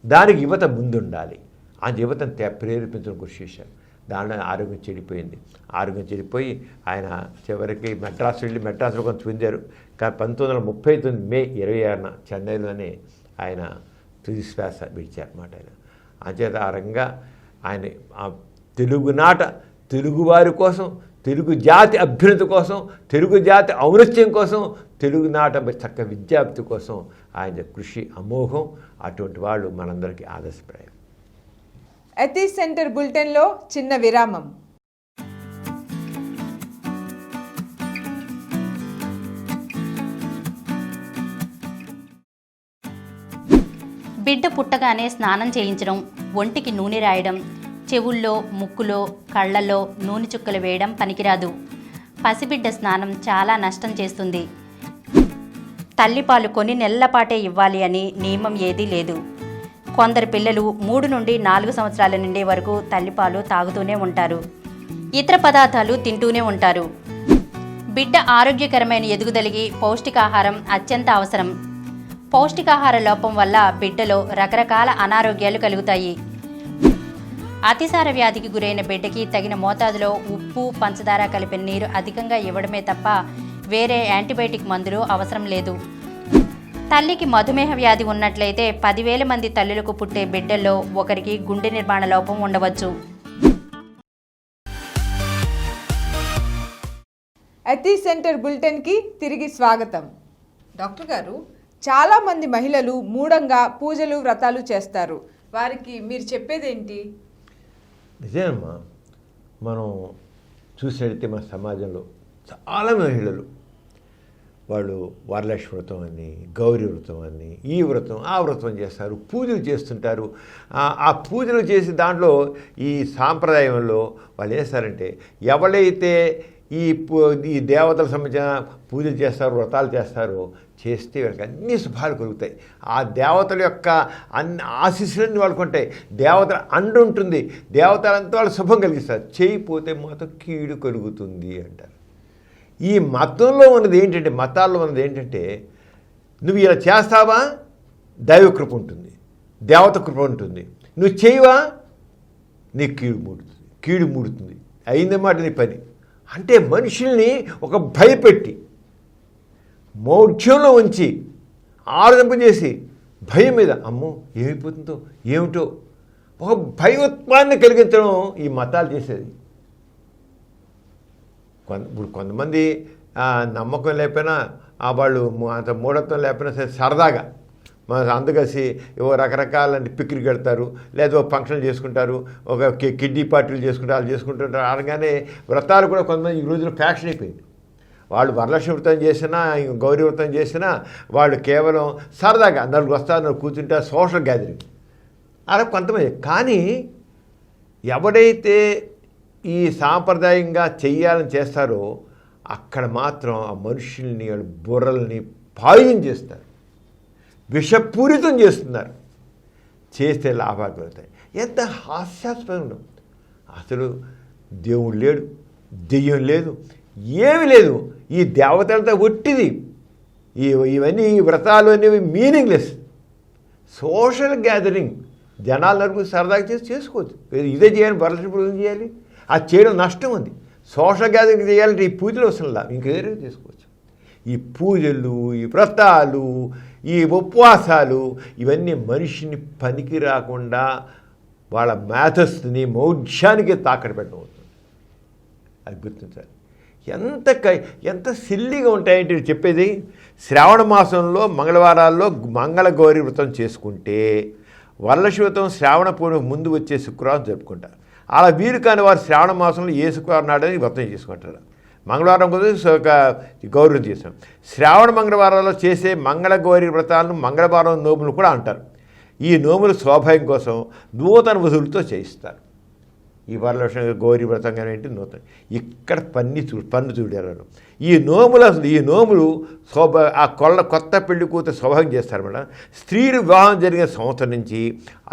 దానికి యువత ముందుండాలి. ఆ యువతను ప్రేరేపించడం కృషి చేశారు. దానిలో ఆరోగ్యం చెడిపోయి ఆయన చివరికి మెడ్రాస్ వెళ్ళి మెడ్రాస్లో కొంచెం పొందారు. కానీ 1939 మే 26న చెన్నైలోనే ఆయన తుది శ్వాస విడిచారన్నమాట. ఆయన అంచేత ఆ రంగా ఆయన తెలుగునాట, తెలుగువారి కోసం, తెలుగు జాతి అభ్యున్నతి కోసం, తెలుగు జాతి ఔన్నత్యం కోసం, తెలుగునాట చక్క విద్యార్థి కోసం ఆయన కృషి అమోఘం. అటువంటి వాళ్ళు మనందరికీ ఆదర్శప్రాయం. ఎథిక్స్ సెంటర్ బులెటిన్లో చిన్న విరామం. బిడ్డ పుట్టగానే స్నానం చేయించడం, ఒంటికి నూనె రాయడం, చెవుల్లో, ముక్కులో, కళ్ళల్లో నూనె చుక్కలు వేయడం పనికిరాదు. పసిబిడ్డ స్నానం చాలా నష్టం చేస్తుంది. తల్లిపాలు కొన్ని నెలల పాటే ఇవ్వాలి అని నియమం ఏదీ లేదు. కొందరు పిల్లలు 3 నుండి 4 సంవత్సరాల నిండే వరకు తల్లిపాలు తాగుతూనే ఉంటారు, ఇతర పదార్థాలు తింటూనే ఉంటారు. బిడ్డ ఆరోగ్యకరమైన ఎదుగుదలకి పౌష్టికాహారం అత్యంత అవసరం. పౌష్టికాహార లోపం వల్ల బిడ్డలో రకరకాల అనారోగ్యాలు కలుగుతాయి. అతిసార వ్యాధికి గురైన బిడ్డకి తగిన మోతాదులో ఉప్పు, పంచదార కలిపిన నీరు అధికంగా ఇవ్వడమే తప్ప వేరే యాంటీబయాటిక్ మందులు అవసరం లేదు. తల్లికి మధుమేహ వ్యాధి ఉన్నట్లయితే 10,000 మంది తల్లులకు పుట్టే బిడ్డల్లో ఒకరికి గుండె నిర్మాణ లోపం ఉండవచ్చు. ఎథిక్స్ సెంటర్ బులెటిన్కి తిరిగి స్వాగతం. డాక్టర్ గారు, చాలామంది మహిళలు మూఢంగా పూజలు, వ్రతాలు చేస్తారు. వారికి మీరు చెప్పేదేంటి? నిజమమ్మా, మనం చూసినట్లయితే మన సమాజంలో చాలా మహిళలు వాళ్ళు వరలక్ష్మి వ్రతం అని, గౌరీ వ్రతం అని, ఈ వ్రతం ఆ వ్రతం చేస్తారు, పూజలు చేస్తుంటారు. ఆ పూజలు చేసి దాంట్లో ఈ సాంప్రదాయంలో వాళ్ళు ఏం చేస్తారంటే, ఎవరైతే ఈ దేవతల సంబంధించిన పూజలు చేస్తారో, వ్రతాలు చేస్తారో, చేస్తే వాళ్ళకి అన్ని శుభాలు కలుగుతాయి. ఆ దేవతల యొక్క అన్ని ఆశీస్సులన్నీ వాళ్ళకుంటాయి. దేవతల అండు ఉంటుంది, దేవతలంతా వాళ్ళు శుభం కలిగిస్తారు. చేయకపోతే మాత్రం కీడు కలుగుతుంది అంటారు. ఈ మతంలో ఉన్నది ఏంటంటే, మతాల్లో ఉన్నది ఏంటంటే, నువ్వు ఇలా చేస్తావా దైవ కృప ఉంటుంది, దేవత కృప ఉంటుంది, నువ్వు చేయవా నీకు కీడు మూడుతుంది, అయిందన్నమాట నీ పని. అంటే మనుషుల్ని ఒక భయపెట్టి, మౌఢ్యంలో ఉంచి, ఆరోపించేసి, భయం మీద అమ్మో ఏమైపోతుందో ఏమిటో ఒక భయోత్పాన్ని కలిగించడం ఈ మతాలు చేసేది. ఇప్పుడు కొంతమంది నమ్మకం లేకపోయినా, వాళ్ళు అంత మూఢత్వం లేకపోయినా సరే సరదాగా మన అందరూ కలిసి ఓ రకరకాల పిక్నిక్ వెళ్తారు, లేదా ఒక ఫంక్షన్లు చేసుకుంటారు, ఒక కిడ్నీ పార్టీలు చేసుకుంటారు, వాళ్ళు చేసుకుంటుంటారు. అనగానే వ్రతాలు కూడా కొంతమంది ఈ రోజుల్లో ఫ్యాషన్ అయిపోయింది. వాళ్ళు వరలక్ష్మి వ్రతం చేసినా గౌరీ వ్రతం చేసినా వాళ్ళు కేవలం సరదాగా నలుగురు వస్తారు, కూర్చుంటారు, సోషల్ గ్యాదరింగ్ అలా కొంతమంది. కానీ ఎవడైతే ఈ సాంప్రదాయంగా చెయ్యాలని చేస్తారో అక్కడ మాత్రం ఆ మనుషుల్ని వాళ్ళ బుర్రల్ని పాయిజన్ చేస్తారు, విషపూరితం చేస్తున్నారు. చేస్తే లాభాలు కలుగుతాయి. ఎంత హాస్యాస్పదం! అసలు దేవుడు లేడు, దెయ్యం లేదు, ఏమీ లేదు. ఈ దేవతలతో ఒట్టిది. ఇవన్నీ ఈ వ్రతాలు అనేవి మీనింగ్లెస్. సోషల్ గ్యాదరింగ్ జనాల వరకు సరదాగా చేసుకోవచ్చు. ఇదే చేయాలి, వరలక్ష్మి పూజలు చేయాలి, అది చేయడం నష్టం ఉంది. సోషల్ గ్యాదరింగ్ చేయాలంటే ఈ పూజలు అవసరంలా, ఇంకేదో చేసుకోవచ్చు. ఈ పూజలు, ఈ వ్రతాలు, ఈ ఉపవాసాలు ఇవన్నీ మనిషిని పనికి రాకుండా వాళ్ళ మేధస్సుని మౌఢ్యానికి తాకట్టు పెట్టడం అవుతుంది. అది గుర్తించాలి. ఎంత సిల్లిగా ఉంటాయంటే చెప్పేది. శ్రావణ మాసంలో మంగళవారాల్లో మంగళగౌరి వ్రతం చేసుకుంటే వరలక్ష్మి వ్రతం శ్రావణ పూర్ణిమ ముందు వచ్చే శుక్రవారం జరుపుకుంటారు. అలా వీరు కాని వారు శ్రావణ మాసంలో ఏ శుక్రవారం నాడని వ్రతం చేసుకుంటారు. మంగళవారం కూడా గౌరీ చేసాం. శ్రావణ మంగళవారాల్లో చేసే మంగళగౌరి వ్రతాలను మంగళవారం నోములు కూడా అంటారు. ఈ నోములు స్వాభావం కోసం నూతన వధువులతో చేయిస్తారు. ఈ వరలక్ష్మి గౌరీ వ్రతం కానీ నూతన ఇక్కడ పన్ను చూడారు. ఈ నోములు కొత్త పెళ్లి కూతురు స్వభావం చేస్తారు మేడం. స్త్రీలు వివాహం జరిగిన సంవత్సరం నుంచి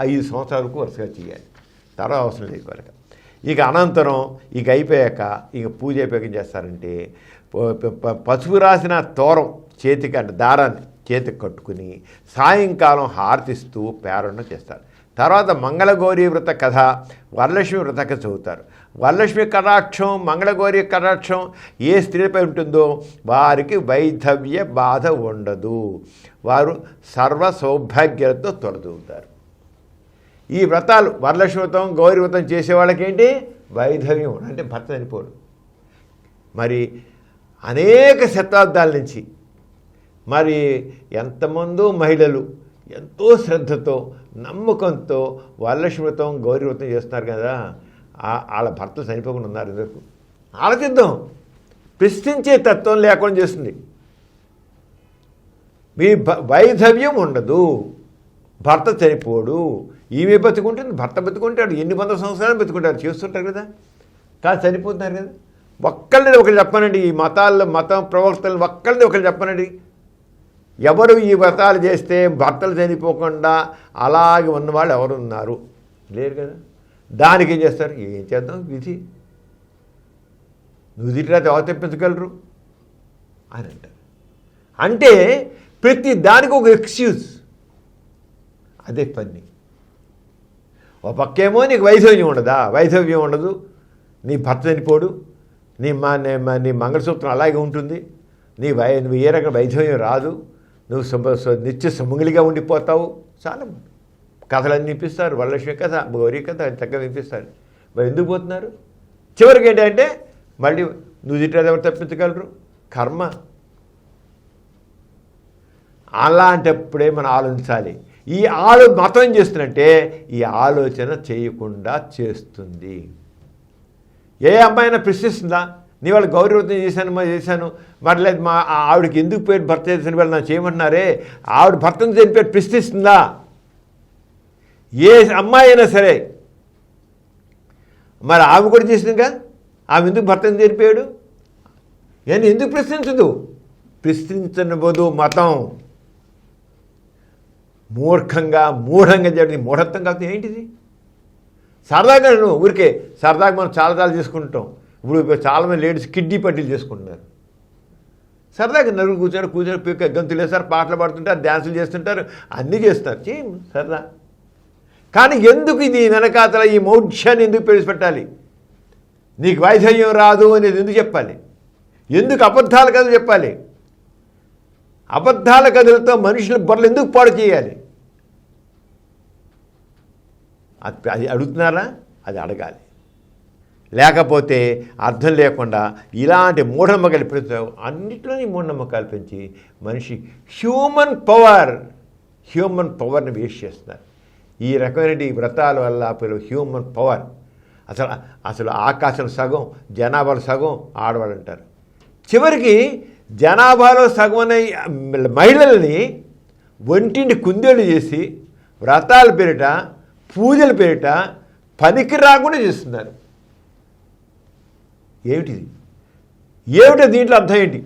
5 సంవత్సరాలకు వరుసగా చేయాలి. తర్వాత అవసరం లేదు కనుక. ఇక అనంతరం ఇక అయిపోయాక ఇక పూజ అయిపోయాక ఏం చేస్తారంటే పసుపు రాసిన తోరం చేతికి అంటే దారాన్ని చేతికి కట్టుకుని సాయంకాలం హారతిస్తూ పేరణ చేస్తారు. తర్వాత మంగళగౌరీ వ్రత కథ, వరలక్ష్మి వ్రత కథ చదువుతారు. వరలక్ష్మి కటాక్షం, మంగళగౌరీ కటాక్షం ఏ స్త్రీలపై ఉంటుందో వారికి వైధవ్య బాధ ఉండదు, వారు సర్వ సౌభాగ్యాలతో తొలదూతారు. ఈ వ్రతాలు వరలక్ష్మి వ్రతం, గౌరీ వ్రతం చేసే వాళ్ళకి ఏంటి వైధవ్యం అంటే భర్త చనిపోడు. మరి అనేక శతాబ్దాల నుంచి మరి ఎంతమందో మహిళలు ఎంతో శ్రద్ధతో నమ్మకంతో వరలక్ష్మి వ్రతం, గౌరీ వ్రతం చేస్తున్నారు కదా, వాళ్ళ భర్తలు చనిపోకుండా ఉన్నారు. ఎందుకు ఆలోచిద్దాం. ప్రశ్నించే తత్వం లేకుండా చేస్తుంది. మీ వైధవ్యం ఉండదు, భర్త చనిపోడు, ఈమె బతుకుంటుంది, భర్త బతుకుంటాడు, ఎన్ని 100 సంవత్సరాలు బతుకుంటారు, చేస్తుంటారు కదా, కాదు చనిపోతున్నారు కదా. ఒక్కళ్ళని ఒకరు చెప్పనండి, ఈ మతం ప్రవక్తలు ఒక్కళ్ళని ఒకరు చెప్పనండి, ఎవరు ఈ వ్రతాలు చేస్తే భర్తలు చనిపోకుండా అలాగే ఉన్నవాళ్ళు ఎవరు ఉన్నారు? లేరు కదా. దానికి ఏం చేస్తారు? ఏం చేద్దాం, విధి, నువ్వు తిట్టిరాతే ఎవరు తెప్పించగలరు అని అంటారు. అంటే ప్రతి దానికి ఒక ఎక్స్క్యూజ్. అదే పని. ఒక పక్కేమో నీకు వైధవ్యం ఉండదా? వైధవ్యం ఉండదు, నీ భర్త చనిపోడు, నీ మంగళసూత్రం అలాగే ఉంటుంది, నువ్వు ఏ రకం వైధవ్యం రాదు, నువ్వు నిత్య సుమంగళిగా ఉండిపోతావు. చాలా కథలన్నీ వినిపిస్తారు, వరలక్ష్మి కథ, గౌరీ కథ చక్కగా వినిపిస్తారు. మరి ఎందుకు పోతున్నారు? చివరికి ఏంటంటే మళ్ళీ నువ్వు తిట్టేది ఎవరు తప్పించగలరు? కర్మ. అలాంటప్పుడే మనం ఆలోచించాలి. ఈ మతం ఏం చేస్తుందంటే ఈ ఆలోచన చేయకుండా చేస్తుంది. ఏ అమ్మాయినా ప్రశ్నిస్తుందా? నీ వాళ్ళు గౌరీ వ్రతం చేశాను మరి లేదు మా ఆవిడకి ఎందుకు పేరు భర్త చేసిన వాళ్ళు నాకు చేయమంటున్నారే, ఆవిడ భర్తను చనిపోయి ప్రశ్నిస్తుందా? ఏ అమ్మాయి అయినా సరే. మరి ఆమె కూడా చేసిందిగా, ఆమె ఎందుకు భర్తను చనిపోయాడు అని ఎందుకు ప్రశ్నించదు? ప్రశ్నించబోదు మతం. మూఢంగా జరిగింది. మూఢత్వం కాకపోతే ఏంటిది? సరదాగా నువ్వు ఊరికే సరదాగా మనం చాలా చేసుకుంటాం. ఇప్పుడు చాలామంది లేడీస్ కిడ్నీ పట్టీలు చేసుకుంటున్నారు. సరదాగా నలుగురు కూర్చొని గంతులు వేస్తారు, పాటలు పాడుతుంటారు, డ్యాన్సులు చేస్తుంటారు, అన్నీ చేస్తారు, చేయం సరదా. కానీ ఎందుకు ఇది వెనకాతల ఈ మౌఢ్యాన్ని ఎందుకు ప్రవేశపెట్టాలి? నీకు వైధవ్యం రాదు అనేది ఎందుకు చెప్పాలి? ఎందుకు అబద్ధాల కథలు చెప్పాలి? అబద్ధాల కథలతో మనుషుల బుర్రలు ఎందుకు పాడు చేయాలి? అది అడుగుతున్నారా? అది అడగాలి. లేకపోతే అర్థం లేకుండా ఇలాంటి మూఢనమ్మకాలు పెంచుతావు. అన్నింటిలోని మూఢనమ్మకాలు పెంచి మనిషి హ్యూమన్ పవర్ హ్యూమన్ పవర్ని వేస్ట్ చేస్తున్నారు. ఈ రకమైన ఈ వ్రతాల వల్ల హ్యూమన్ పవర్ అసలు ఆకాశం సగం, జనాభాలో సగం ఆడవాళ్ళు అంటారు. చివరికి జనాభాలో సగం అనే మహిళల్ని ఒంటింటి కుందేళ్ళు చేసి వ్రతాల పేరిట, పూజల పేరిట పనికి రాకుండా చేస్తున్నారు. ఏమిటిది? ఏమిటో దీంట్లో అర్థం ఏంటి?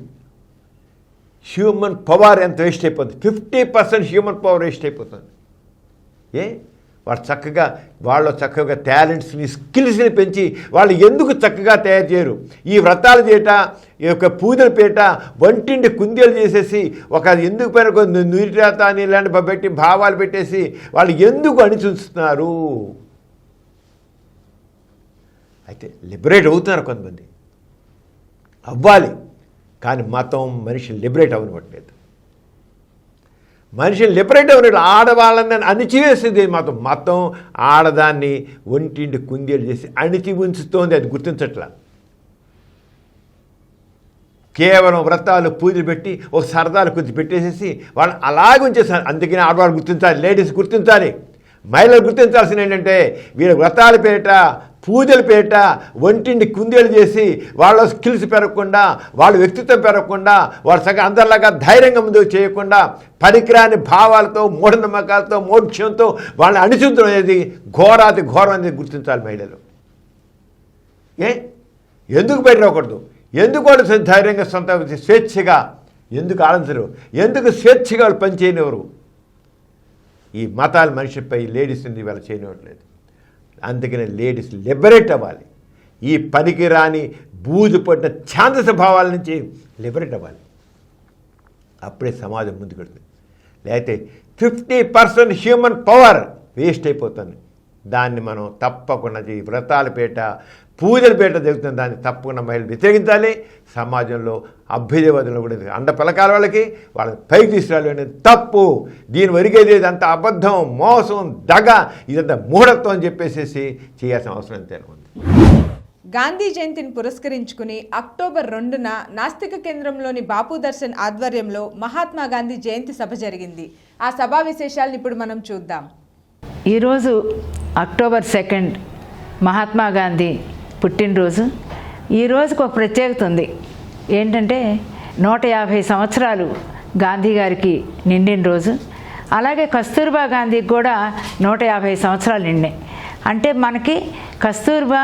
హ్యూమన్ పవర్ ఎంత వేస్ట్ అయిపోతుంది. 50% హ్యూమన్ పవర్ వేస్ట్ అయిపోతుంది. వాళ్ళు చక్కగా టాలెంట్స్ని, స్కిల్స్ని పెంచి వాళ్ళు ఎందుకు చక్కగా తయారు చేయరు? ఈ వ్రతాల చేట, ఈ యొక్క పూజల పేట వంటింటి కుందేలు చేసేసి ఎందుకు పైన నురిరాత అని ఇలాంటి పెట్టి భావాలు పెట్టేసి వాళ్ళు ఎందుకు అణిచుస్తున్నారు? అయితే లిబరేట్ అవుతున్నారు కొంతమంది, అవ్వాలి. కానీ మతం మనిషిని లిబరేట్ అవ్వనివ్వట్లేదు. మనిషిని లిబరేట్ అవ్వలేదు. ఆడవాళ్ళని అణిచివేసింది మతం ఆడదాన్ని ఒంటింటి కుందేలు చేసి అణిచి ఉంచుతోంది. అది గుర్తించట్లా. కేవలం వ్రతాలు, పూజలు పెట్టి ఒక సరదాలు కొద్ది పెట్టేసేసి వాళ్ళు అలాగే ఉంచేస్తారు. అందుకని ఆడవాళ్ళు గుర్తించాలి, లేడీస్ గుర్తించాలి, మహిళలు గుర్తించాల్సింది ఏంటంటే వీళ్ళ వ్రతాల పేరిట, పూజల పేరిట ఒంటింటి కుందేలు చేసి వాళ్ళ స్కిల్స్ పెరగకుండా, వాళ్ళ వ్యక్తిత్వం పెరగకుండా, వాళ్ళ అందరిలాగా ధైర్యంగా ముందుకు చేయకుండా పనికిరాని భావాలతో, మూఢనమ్మకాలతో, మోక్షంతో వాళ్ళని అణిచుంచడం అనేది ఘోరాతి ఘోరం అనేది గుర్తించాలి మహిళలు. ఎందుకు బయట రాకూడదు? ఎందుకు వాళ్ళు ధైర్యంగా సొంత స్వేచ్ఛగా ఎందుకు ఆనందరు? ఎందుకు స్వేచ్ఛగా వాళ్ళు పనిచేయనివ్వరు? ఈ మతాలు మనిషిపై లేడీస్ని ఇవాళ చేయనివ్వట్లేదు. అందుకనే లేడీస్ లిబరేట్ అవ్వాలి. ఈ పనికిరాని బూజు పడిన ఛాందస భావాల నుంచి లిబరేట్ అవ్వాలి. అప్పుడే సమాజం ముందుకెళ్తుంది. లేకపోతే 50% హ్యూమన్ పవర్ వేస్ట్ అయిపోతుంది. దాన్ని మనం తప్పకుండా ఈ వ్రతాల పేట, పూజల పేట జరుగుతుంది. దాన్ని తప్పకుండా మహిళలు వ్యతిరేకించాలి. సమాజంలో అభ్యుదయవాదులు కూడా అండ పలకాల వాళ్ళకి వాళ్ళని పైకి తీసుకురాలి అనేది తప్పు. దీని ఒరిగేది ఇదంతా అబద్ధం, మోసం, దగ, ఇదంతా మూఢత్వం అని చెప్పేసి చేయాల్సిన అవసరం ఎంతైనా ఉంది. గాంధీ జయంతిని పురస్కరించుకుని అక్టోబర్ 2న నాస్తిక కేంద్రంలోని బాపు దర్శన్ ఆధ్వర్యంలో మహాత్మా గాంధీ జయంతి సభ జరిగింది. ఆ సభా విశేషాలను ఇప్పుడు మనం చూద్దాం. ఈరోజు అక్టోబర్ 2 మహాత్మా గాంధీ పుట్టినరోజు. ఈ రోజుకు ఒక ప్రత్యేకత ఉంది. ఏంటంటే 150 సంవత్సరాలు గాంధీ గారికి నిండిన రోజు. అలాగే కస్తూర్బా గాంధీకి కూడా 150 సంవత్సరాలు నిండినాయి. అంటే మనకి కస్తూర్బా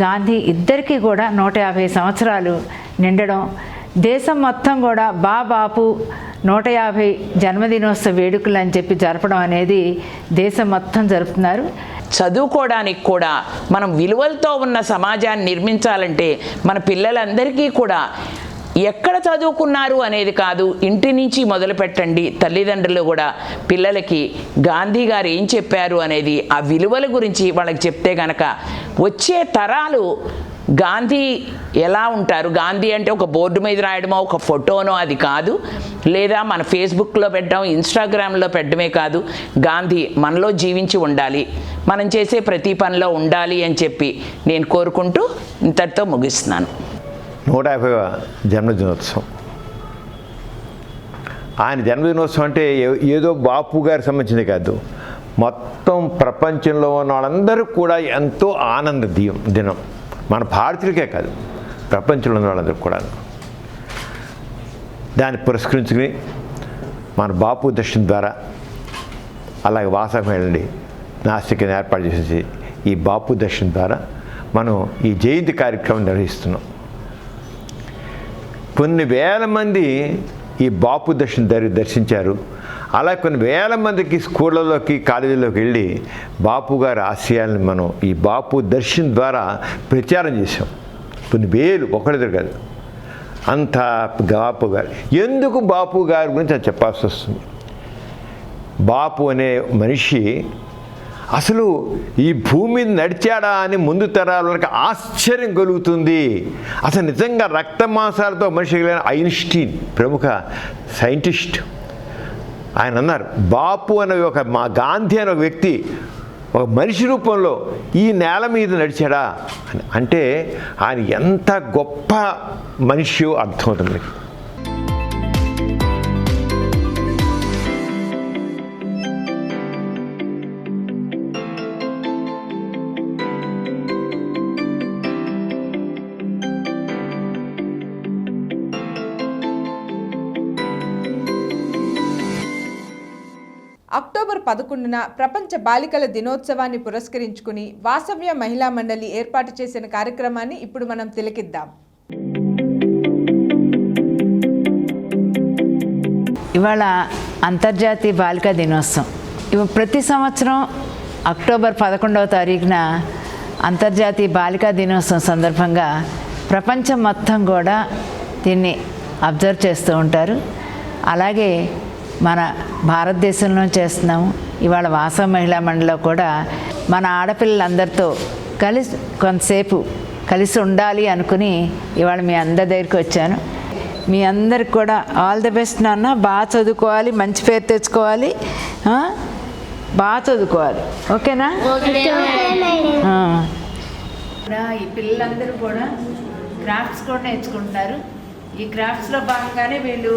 గాంధీ ఇద్దరికీ కూడా 150 సంవత్సరాలు నిండడం, దేశం మొత్తం కూడా బాపు 150 జన్మదినోత్సవ వేడుకలు అని చెప్పి జరపడం అనేది దేశం మొత్తం జరుపుతున్నారు. చదువుకోవడానికి కూడా మనం విలువలతో ఉన్న సమాజాన్ని నిర్మించాలంటే మన పిల్లలందరికీ కూడా ఎక్కడ చదువుకున్నారు అనేది కాదు, ఇంటి నుంచి మొదలు పెట్టండి. తల్లిదండ్రులు కూడా పిల్లలకి గాంధీ గారు ఏం చెప్పారు అనేది, ఆ విలువల గురించి వాళ్ళకి చెప్తే కనుక వచ్చే తరాలు గాంధీ ఎలా ఉంటారు, గాంధీ అంటే ఒక బోర్డు మీద రాయడమో ఒక ఫోటోనో అది కాదు, లేదా మన ఫేస్బుక్లో పెట్టడం, ఇన్స్టాగ్రామ్లో పెట్టడమే కాదు, గాంధీ మనలో జీవించి ఉండాలి, మనం చేసే ప్రతి పనిలో ఉండాలి అని చెప్పి నేను కోరుకుంటూ ఇంతటితో ముగిస్తున్నాను. 150వ జన్మదినోత్సవం. ఆయన జన్మదినోత్సవం అంటే ఏదో బాపు గారికి సంబంధించింది కాదు, మొత్తం ప్రపంచంలో ఉన్న వాళ్ళందరూ కూడా ఎంతో ఆనంద దినం. మన భారతీయులకే కాదు, ప్రపంచంలో ఉన్న వాళ్ళందరూ కూడా. దాన్ని పురస్కరించుకుని మన బాపు దర్శనం ద్వారా, అలాగే వాసమేళండి నాస్తికని ఏర్పాటు చేసేసి ఈ బాపు దర్శనం ద్వారా మనం ఈ జయంతి కార్యక్రమం నిర్వహిస్తున్నాం. కొన్ని వేల మంది ఈ బాపు దర్శించారు. అలా కొన్ని వేల మందికి స్కూళ్ళలోకి, కాలేజీలోకి వెళ్ళి బాపు గారి ఆశయాలను మనం ఈ బాపు దర్శన్ ద్వారా ప్రచారం చేసాం. కొన్ని వేలు, ఒకరిద్దరు కాదు, అంత బాపు గారు. ఎందుకు బాపు గారి గురించి అది చెప్పాల్సి వస్తుంది? బాపు అనే మనిషి అసలు ఈ భూమి మీద నడిచాడా అని ముందు తరాలకు ఆశ్చర్యం కలుగుతుంది. అసలు నిజంగా రక్తమాంసాలతో మనిషి కలిగిన ఐన్స్టీన్, ప్రముఖ సైంటిస్ట్, ఆయన అన్నారు, బాపు అనే మా గాంధీ అనే ఒక వ్యక్తి ఒక మనిషి రూపంలో ఈ నేల మీద నడిచాడా అని. అంటే ఆయన ఎంత గొప్ప మనిషి అర్థమవుతుంది. అక్టోబర్ 11న ప్రపంచ బాలికల దినోత్సవాన్ని పురస్కరించుకుని వాసవ్య మహిళా మండలి ఏర్పాటు చేసిన కార్యక్రమాన్ని ఇప్పుడు మనం తిలకిద్దాం. ఇవాళ అంతర్జాతీయ బాలికా దినోత్సవం. ప్రతి సంవత్సరం అక్టోబర్ 11వ తారీఖున అంతర్జాతీయ బాలికా దినోత్సవం సందర్భంగా ప్రపంచం మొత్తం కూడా దీన్ని అబ్జర్వ్ చేస్తూ ఉంటారు. అలాగే మన భారతదేశంలో చేస్తున్నాము. ఇవాళ వాసవ మహిళా మండలిలో కూడా మన ఆడపిల్లలందరితో కొంతసేపు కలిసి ఉండాలి అనుకుని ఇవాళ మీ అందరి దగ్గరికి వచ్చాను. మీ అందరికి కూడా ఆల్ ది బెస్ట్ నాన్న. బాగా చదువుకోవాలి, మంచి పేరు తెచ్చుకోవాలి, బాగా చదువుకోవాలి. ఓకేనా? ఈ పిల్లలందరూ కూడా క్రాఫ్ట్స్ కూడా నేర్చుకుంటున్నారు. ఈ క్రాఫ్ట్స్లో భాగంగానే వీళ్ళు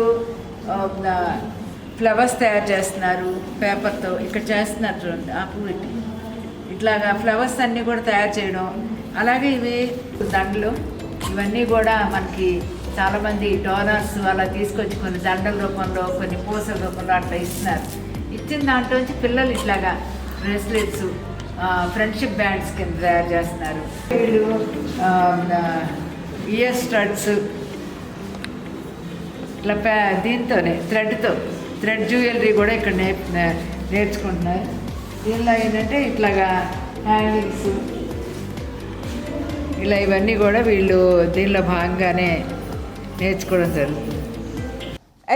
ఫ్లవర్స్ తయారు చేస్తున్నారు పేపర్తో. ఇక్కడ చేస్తున్నారు చూడండి, ఆ పువ్వు ఇట్లాగా ఫ్లవర్స్ అన్నీ కూడా తయారు చేయడం. అలాగే ఇవి దండలు, ఇవన్నీ కూడా మనకి చాలామంది డోనర్స్ అలా తీసుకొచ్చి కొన్ని దండల రూపంలో, కొన్ని పూసల రూపంలో అట్లా ఇస్తున్నారు. ఇచ్చిన దాంట్లోంచి పిల్లలు ఇట్లాగా బ్రేస్లెట్స్, ఫ్రెండ్షిప్ బ్యాండ్స్ కింద తయారు చేస్తున్నారు. వీళ్ళు ఇయర్ స్టడ్స్ ఇట్లా దీంతోనే థ్రెడ్ జ్యువెలరీ కూడా ఇక్కడ నేర్చుకుంటున్నారు. దీనిలో ఏంటంటే ఇట్లాగా హ్యాంగింగ్స్ ఇలా ఇవన్నీ కూడా వీళ్ళు దీనిలో భాగంగానే నేర్చుకోవడం జరుగుతుంది.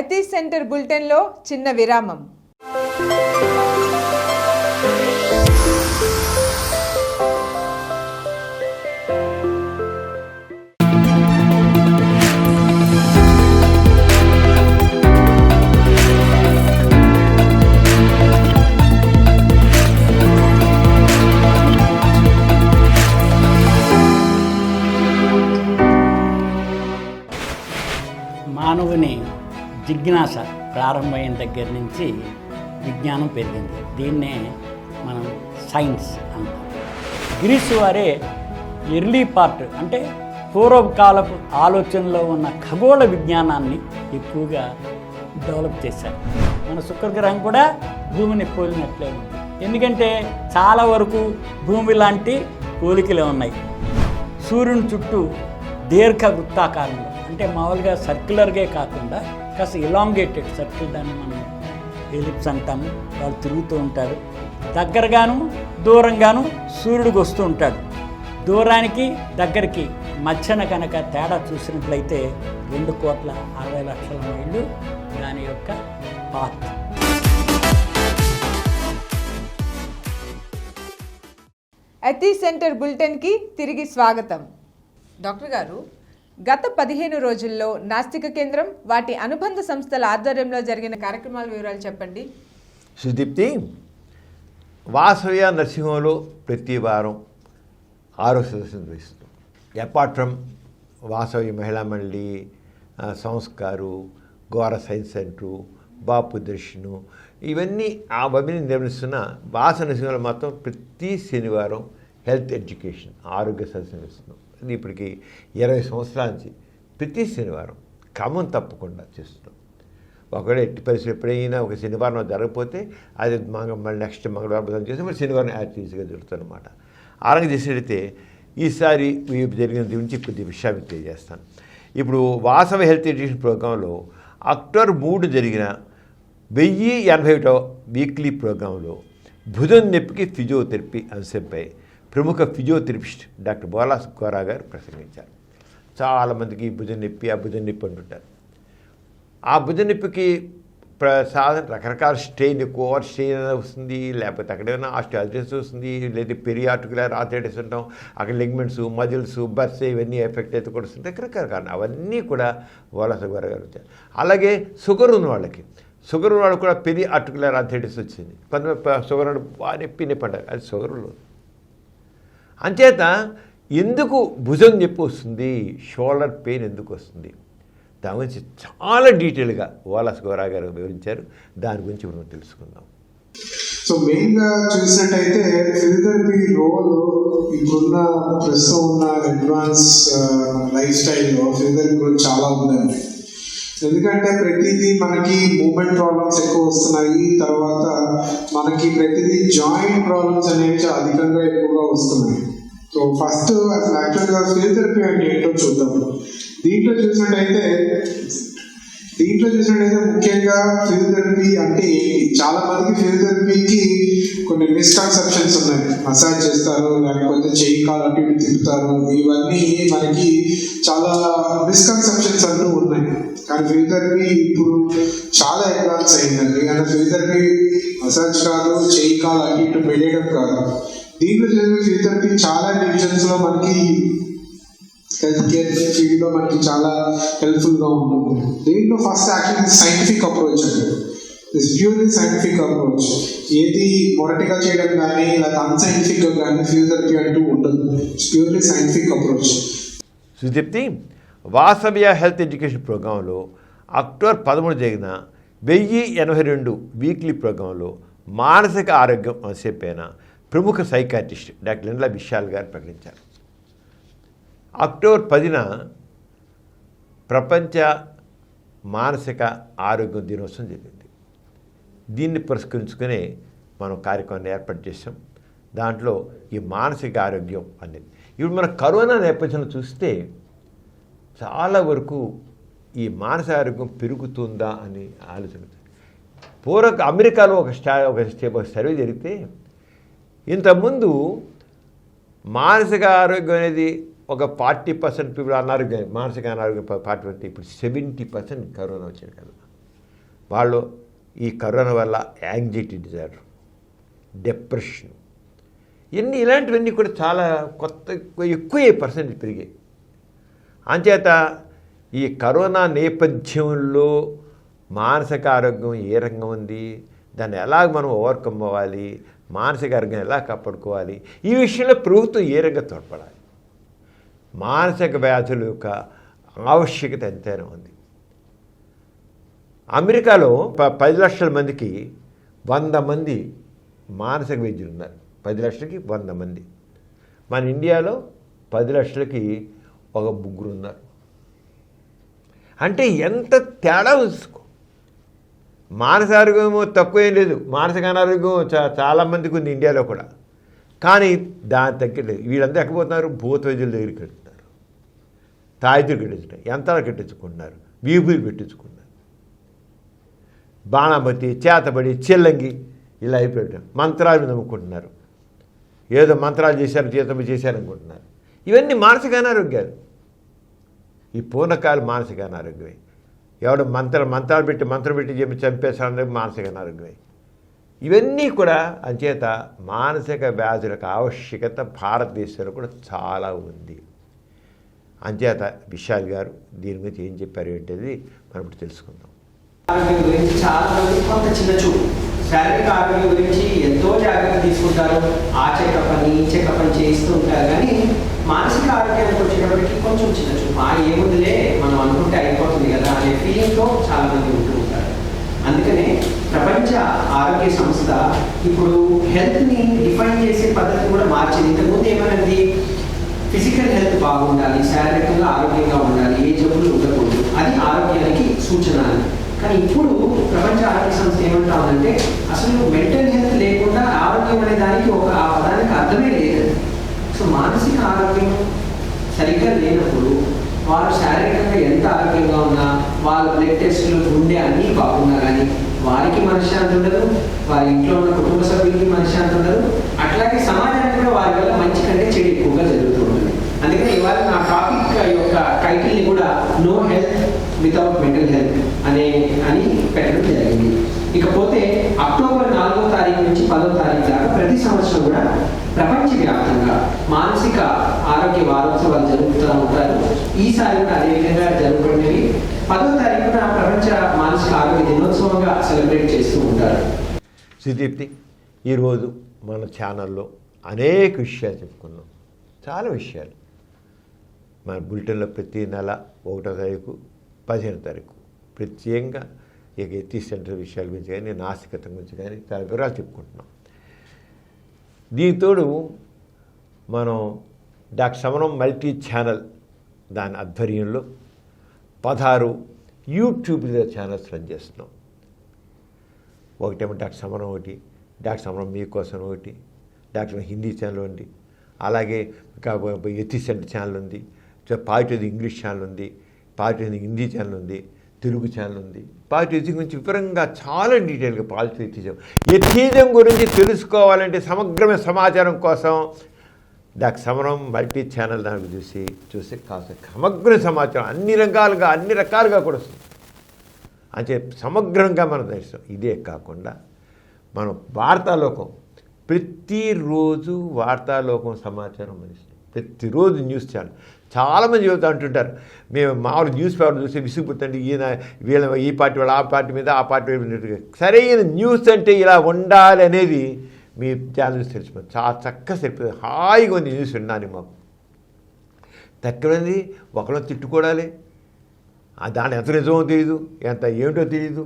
ఎథీస్ సెంటర్ బులెటిన్లో చిన్న విరామం. మానవుని జిజ్ఞాస ప్రారంభమైన దగ్గర నుంచి విజ్ఞానం పెరిగింది. దీన్నే మనం సైన్స్ అంటాం. గ్రీసు వారే ఎర్లీ పార్ట్ అంటే పూర్వకాలపు ఆలోచనలో ఉన్న ఖగోళ విజ్ఞానాన్ని ఎక్కువగా డెవలప్ చేశారు. మన శుక్రగ్రహం కూడా భూమిని పోలినట్లే ఉంది. ఎందుకంటే చాలా వరకు భూమి లాంటి పోలికలే ఉన్నాయి. సూర్యుని చుట్టూ దీర్ఘ వృత్తాకారంలో, అంటే మామూలుగా సర్క్యులర్గా కాకుండా కాస్త ఇలాంగేటెడ్ సర్కిల్, దాన్ని మనం ఎలిప్స్ అంటాము. వాళ్ళు తిరుగుతూ ఉంటారు. దగ్గరగాను దూరంగాను సూర్యుడికి వస్తూ ఉంటాడు. దూరానికి దగ్గరికి మధ్యన కనుక తేడా చూసినట్లయితే 2,60,00,000 మైళ్ళు దాని యొక్క పాత్. ఎథీస్ సెంటర్ బులెటిన్కి తిరిగి స్వాగతం. డాక్టర్ గారు, గత 15 రోజుల్లో నాస్తిక కేంద్రం, వాటి అనుబంధ సంస్థల ఆధ్వర్యంలో జరిగిన కార్యక్రమాల వివరాలు చెప్పండి. సుదీప్తి, వాసవ్య నరసింహంలో ప్రతి వారం 6వ సదస్సు నిర్వహిస్తున్నాం. అపార్ట్ ఫ్రమ్ వాసవ్య మహిళా మండలి, సంస్కారు, గోర సైన్స్ సెంటరు, బాపు దర్శను, ఇవన్నీ నిర్వహిస్తున్న వాస నరసింహంలో మాత్రం ప్రతి శనివారం హెల్త్ ఎడ్యుకేషన్ ఆరోగ్య సదస్సు నిర్వహిస్తున్నాం. అది ఇప్పటికి 20 సంవత్సరాల నుంచి ప్రతి శనివారం క్రమం తప్పకుండా చేస్తున్నాం. ఒకవేళ ఎట్టి పరిస్థితులు ఎప్పుడైనా ఒక శనివారం జరగకపోతే అది మళ్ళీ నెక్స్ట్ మంగళవారం చేసి మరి శనివారం యాక్టివ్స్గా జరుగుతుంది అన్నమాట. ఆ రంగం చేసినట్లయితే ఈసారి జరిగిన గురించి కొద్ది విషయాన్ని తెలియజేస్తాను. ఇప్పుడు వాసవ హెల్త్ ఎడ్యుకేషన్ ప్రోగ్రాంలో అక్టోబర్ 3 జరిగిన 1081వ వీక్లీ ప్రోగ్రాంలో భుజం నొప్పికి ఫిజియోథెరపీ అంశంపై ప్రముఖ ఫిజియోథెరపిస్ట్ డాక్టర్ బోలా సుక్కారా గారు ప్రసంగించారు. చాలామందికి భుజం నొప్పి అంటుంటారు. ఆ భుజం నొప్పికి సాధారణ రకరకాల స్ట్రెయిన్, ఓవర్ స్ట్రెయిన్ వస్తుంది, లేకపోతే అక్కడేమైనా ఆస్టియోఆర్థరైటిస్ వస్తుంది, లేదా పెరియార్టికులర్ ఆర్థరైటిస్ ఉంటాం, అక్కడ లిగ్మెంట్స్, మజిల్స్, బర్స్ ఇవన్నీ ఎఫెక్ట్ అయితే కూడా వస్తుంది. రకరకాల అవన్నీ కూడా బోలా సుక్కారా గారు వచ్చారు. అలాగే షుగర్ ఉన్న వాళ్ళకి కూడా పెరియార్టికులర్ ఆర్థరైటిస్ వచ్చింది. కొంతమంది షుగర్ బాగా నొప్పి అంటారు, అది షుగర్లో. అంచేత ఎందుకు భుజం నొప్పి వస్తుంది, షోల్డర్ పెయిన్ ఎందుకు వస్తుంది, దాని గురించి చాలా డీటెయిల్గా బోలా సుక్కారా గారు వివరించారు. దాని గురించి మనం తెలుసుకుందాం. సో మెయిన్గా చూసినట్టయితే ఫిజియోథెరపీ రోల్ ఇప్పుడున్న ప్రస్తుతం ఉన్న అడ్వాన్స్ లైఫ్ స్టైల్లో ఫిజియోథెరపీ రోల్ చాలా ఉందండి. ఎందుకంటే ప్రతిదీ మనకి మూమెంట్ ప్రాబ్లమ్స్ ఎక్కువ వస్తున్నాయి. తర్వాత మనకి ప్రతిదీ జాయింట్ ప్రాబ్లమ్స్ అనేవి చాలా అధికంగా ఎక్కువగా వస్తున్నాయి. సో ఫస్ట్ అసలు యాక్చువల్గా ఫిజియోథెరపీ అంటే ఏంటో చూద్దాం. దీంట్లో చూసినట్టయితే ముఖ్యంగా ఫిజియోథెరపీ అంటే ఏంటి, చాలా మందికి ఫిజియోథెరపీకి కొన్ని మిస్కన్సెప్షన్స్ ఉన్నాయి. మసాజ్ చేస్తారు, లేకపోతే చెయ్యి కాలు అటు ఇటు తిప్పుతారు, ఇవన్నీ మనకి చాలా మిస్కన్సెప్షన్స్ అంటూ ఉన్నాయి. కానీ ఫిజియోథెరపీ ఇప్పుడు చాలా అడ్వాన్స్ అయిందండి. అంటే ఫిజియోథెరపీ మసాజ్ కాదు, చెయ్యి కాలు అటు ఇటు మెలేయడం కాదు. దీంట్లో జరిగే ఫిజియోథెరపీ చాలా డివిజన్స్లో మనకి హెల్త్ కేర్ ఫీల్డ్లో మనకి చాలా హెల్ప్ఫుల్గా ఉంటుంది. దీంట్లో ఫస్ట్ యాక్చువల్లీ సైంటిఫిక్ అప్రోచ్ అండి. This purely scientific approach. ఏది మొరటిగా చేయడం కానీ లేదా అన్సైంటిఫిక్గా కానీ ఫిజియోథెరపీ అంటూ ఉండదు. It's purely scientific approach. Sudeepti, Vasavya health education ప్రోగ్రాంలో అక్టోబర్ 13 జరిగిన 1082 వీక్లీ ప్రోగ్రాంలో మానసిక ఆరోగ్యం అంశంపైన ప్రముఖ సైకాట్రిస్ట్ డాక్టర్ లిండ్లా విశాల్ గారు ప్రకటించారు. అక్టోబర్ 10న ప్రపంచ మానసిక ఆరోగ్య దినోత్సవం జరిగింది. దీన్ని పురస్కరించుకునే మనం కార్యక్రమాన్ని ఏర్పాటు చేసాం. దాంట్లో ఈ మానసిక ఆరోగ్యం అనేది ఇప్పుడు మన కరోనా నేపథ్యంలో చూస్తే చాలా వరకు ఈ మానసిక ఆరోగ్యం పెరుగుతుందా అని ఆలోచన. అమెరికాలో ఒక సర్వే జరిగితే ఇంతకుముందు మానసిక ఆరోగ్యం అనేది ఒక 40% పీపుల్ అనారోగ్యం, మానసిక అనారోగ్యం 40%, ఇప్పుడు 70% కరోనా వచ్చింది కదా. వాళ్ళు ఈ కరోనా వల్ల యాంగ్జైటీ డిజార్డర్, డిప్రెషన్, ఇలాంటివన్నీ కూడా చాలా ఎక్కువ పర్సెంటేజ్ పెరిగాయి. అంచేత ఈ కరోనా నేపథ్యంలో మానసిక ఆరోగ్యం ఏ రకంగా ఉంది, దాన్ని ఎలా మనం ఓవర్కమ్ అవ్వాలి, మానసిక ఆరోగ్యం ఎలా కాపాడుకోవాలి, ఈ విషయంలో ప్రభుత్వం ఏ రకంగా తోడ్పడాలి, మానసిక వ్యాధుల యొక్క ఆవశ్యకత ఎంతైనా ఉంది. అమెరికాలో 10 లక్షల మందికి 100 మంది మానసిక వైద్యులు ఉన్నారు. 10 లక్షలకి 100 మంది. మన ఇండియాలో 10 లక్షలకి 1 ఉన్నారు. అంటే ఎంత తేడా ఉంచుకో. మానసిక ఆరోగ్యం తక్కువేం లేదు, మానసిక అనారోగ్యం చాలామందికి ఉంది ఇండియాలో కూడా. కానీ దాని తగ్గలేదు. వీళ్ళంతా ఎక్కబోతున్నారు, భూత వైద్యుల దగ్గరికి వెళ్తున్నారు, తాయితులు కట్టించుకుంటారు, యంత్రాలు కట్టించుకుంటున్నారు, వీపులు పెట్టించుకున్నారు, బాణామతి, చేతబడి, చిల్లంగి ఇలా అయిపోయారు. మంత్రాలు నమ్ముకుంటున్నారు, ఏదో మంత్రాలు చేశారు, జీతం చేశారనుకుంటున్నారు. ఇవన్నీ మానసిక అనారోగ్యాలు. ఈ పూర్ణకాలు మానసిక అనారోగ్యమే. ఎవడు మంత్రాలు పెట్టి చెప్పి చంపేశాడనేది మానసిక అనారోగ్యమే. ఇవన్నీ కూడా అంచేత మానసిక వ్యాధులకు ఆవశ్యకత భారతదేశంలో కూడా చాలా ఉంది. అంచేత విశాల్ గారు దీని గురించి ఏం చెప్పారు ఏంటది మనం ఇప్పుడు తెలుసుకుందాం. ఆరోగ్యం గురించి చాలా మంది కొంత చిన్న చూపు, శారీరక ఆరోగ్యం గురించి ఎంతో జాగ్రత్త తీసుకుంటారు, ఆ చెకప్ అని ఈ చెకప్ అని చేస్తూ ఉంటారు. కానీ మానసిక ఆరోగ్యానికి వచ్చేటప్పటికి కొంచెం చిన్న చూపు, ఏముందిలే మనం అనుకుంటే అయిపోతుంది కదా అనే ఫీలింగ్తో చాలా మంది ఉంటూ ఉంటారు. అందుకనే ప్రపంచ ఆరోగ్య సంస్థ ఇప్పుడు హెల్త్ని డిఫైన్ చేసే పద్ధతి కూడా మార్చింది. ఇంతకుముందు ఏమన్నది, ఫిజికల్ హెల్త్ బాగుండాలి, శారీరకంగా ఆరోగ్యంగా ఉండాలి, ఏ జబ్బులు ఉండకూడదు, అది ఆరోగ్యానికి సూచన. కానీ ఇప్పుడు ప్రపంచ ఆరోగ్య సంస్థ ఏమంటా ఉందంటే అసలు మెంటల్ హెల్త్ లేకుండా ఆరోగ్యం అనే దానికి ఆ పదానికి అర్థమే లేదు. సో మానసిక ఆరోగ్యం సరిగ్గా లేనప్పుడు వారు శారీరకంగా ఎంత ఆరోగ్యంగా ఉన్నా, వాళ్ళ బ్లడ్ టెస్టులు, గుండె అన్నీ బాగున్నా కానీ వారికి మనశ్శాంతి ఉండదు, వారి ఇంట్లో ఉన్న కుటుంబ సభ్యులకి మనశ్శాంతి ఉండదు, అట్లాగే సమాజానికి కూడా వారి వల్ల మంచి కంటే చెడు ఎక్కువగా జరుగుతూ ఉంటుంది. అందుకని ఇవాళ నా టాపిక్ యొక్క టైటిల్ని కూడా no health without mental health అని పెట్టడం జరిగింది. ఇకపోతే అక్టోబర్ 4వ తారీఖు నుంచి 10వ తారీఖు దాకా ప్రతి సంవత్సరం కూడా ప్రపంచవ్యాప్తంగా మానసిక ఆరోగ్య వారోత్సవాలు జరుపుతూ ఉంటారు. ఈసారి కూడా అదేవిధంగా జరుగుతున్నవి 10వ తారీఖున ప్రపంచ మానసిక ఆరోగ్య దినోత్సవంగా సెలబ్రేట్ చేస్తూ ఉంటారు. సుదీప్తి, ఈరోజు మన ఛానల్లో అనేక విషయాలు చెప్పుకున్నాం, చాలా విషయాలు. మన బులెటిన్లో ప్రతి నెల 1వ తారీఖు 15వ తారీఖు ప్రత్యేకంగా ఇక ఎత్తి సెంటర్ విషయాల గురించి కానీ, నాసికత గురించి కానీ చాలా వివరాలు చెప్పుకుంటున్నాం. దీనితోడు మనం డాక్టర్ సమరం మల్టీ ఛానల్ దాని ఆధ్వర్యంలో 16 యూట్యూబ్లో ఛానల్స్ రన్ చేస్తున్నాం. ఒకటేమో డాక్టర్ సమరం ఒకటి, డాక్టర్ సమరం మీకోసం ఒకటి, డాక్టర్ హిందీ ఛానల్ ఉంది, అలాగే ఎథిసెంట్ ఛానల్ ఉంది, పాజిటివ్ ఇంగ్లీష్ ఛానల్ ఉంది, పాజిటివ్ హిందీ ఛానల్ ఉంది, తెలుగు ఛానల్ ఉంది. పాజిటివ్ ఎథిజం గురించి వివరంగా చాలా డీటెయిల్గా పాజిటివ్ ఎథిజం గురించి తెలుసుకోవాలంటే సమగ్రమైన సమాచారం కోసం డాక్టర్ సమరం మల్టీ ఛానల్ దానికి చూసి కాస్త సమగ్ర సమాచారం అన్ని రకాలుగా కూడా వస్తుంది. అంటే సమగ్రంగా మనం తెలుస్తాం. ఇదే కాకుండా మనం వార్తాలోకం ప్రతిరోజు వార్తాలోకం సమాచారం అందిస్తాం. ప్రతిరోజు న్యూస్ ఛానల్ చాలామంది చెబుతూ అంటుంటారు, మేము మామూలు న్యూస్ పేపర్ చూసి విసిగిపోతుంటే వీళ్ళ ఈ పార్టీ వాళ్ళు ఆ పార్టీ మీద ఆ పార్టీ మీద. సరైన న్యూస్ అంటే ఇలా ఉండాలి అనేది మీ ఛానల్స్ తెలిసిపోతుంది. చాలా చక్కగా సరిపోతుంది. హాయిగా ఉంది న్యూస్ విన్నాను. మాకు తక్కువైంది ఒకరిని తిట్టుకోవాలి, దాని ఎంత నిజమో తెలియదు, ఎంత ఏమిటో తెలియదు.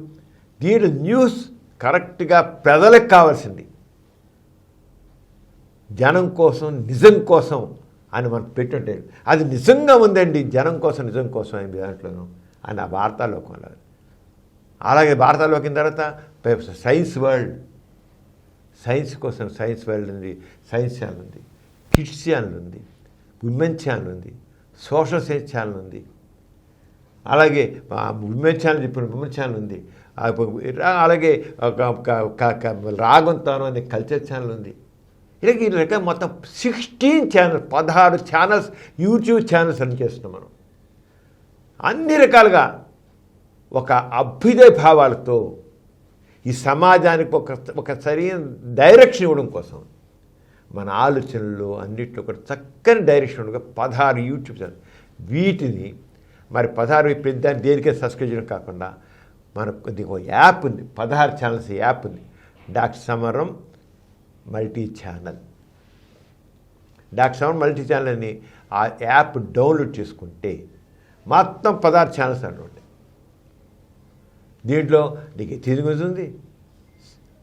దీంట్లో న్యూస్ కరెక్ట్గా ప్రజలకు కావాల్సింది, జనం కోసం నిజం కోసం అని మనం పెట్టుంటే అది నిజంగా ఉందండి, జనం కోసం నిజం కోసం అనే దాంట్లోనూ అని ఆ వార్తాలోకం. అలాగే వార్తాలోకిన తర్వాత సైన్స్ వరల్డ్, సైన్స్ కోసం సైన్స్ వరల్డ్ ఉంది, సైన్స్ ఛానల్ ఉంది, కిడ్స్ ఛానల్ ఉంది, విమెన్ ఛానల్ ఉంది, సోషల్ సైన్స్ ఛానల్ ఉంది, అలాగే విమెన్ ఛానల్ ఇప్పుడు విమెన్ ఛానల్ ఉంది, అలాగే రాగంతాను అనే కల్చర్ ఛానల్ ఉంది. ఇలాగ ఈ రకంగా మొత్తం 16 channels 16 channels YouTube channels run చేస్తున్నాం మనం. అన్ని రకాలుగా ఒక అభ్యుదయ భావాలతో ఈ సమాజానికి ఒక సరైన డైరెక్షన్ ఇవ్వడం కోసం మన ఆలోచనలు అన్నింటిలో కూడా చక్కని డైరెక్షన్ ఉండగా 16 యూట్యూబ్ ఛానల్. వీటిని మరి 16 దేనికైనా సబ్స్క్రైబ్ చేయడం కాకుండా మనకు ఒక యాప్ ఉంది, 16 ఛానల్స్ యాప్ ఉంది, డాక్టర్ సమరం మల్టీ ఛానల్. డాక్టర్ సమరం మల్టీ ఛానల్ అని ఆ యాప్ డౌన్లోడ్ చేసుకుంటే మొత్తం 16 ఛానల్స్ అన్నమాట. దీంట్లో నీకు ఎథిక్స్ గురించి ఉంది,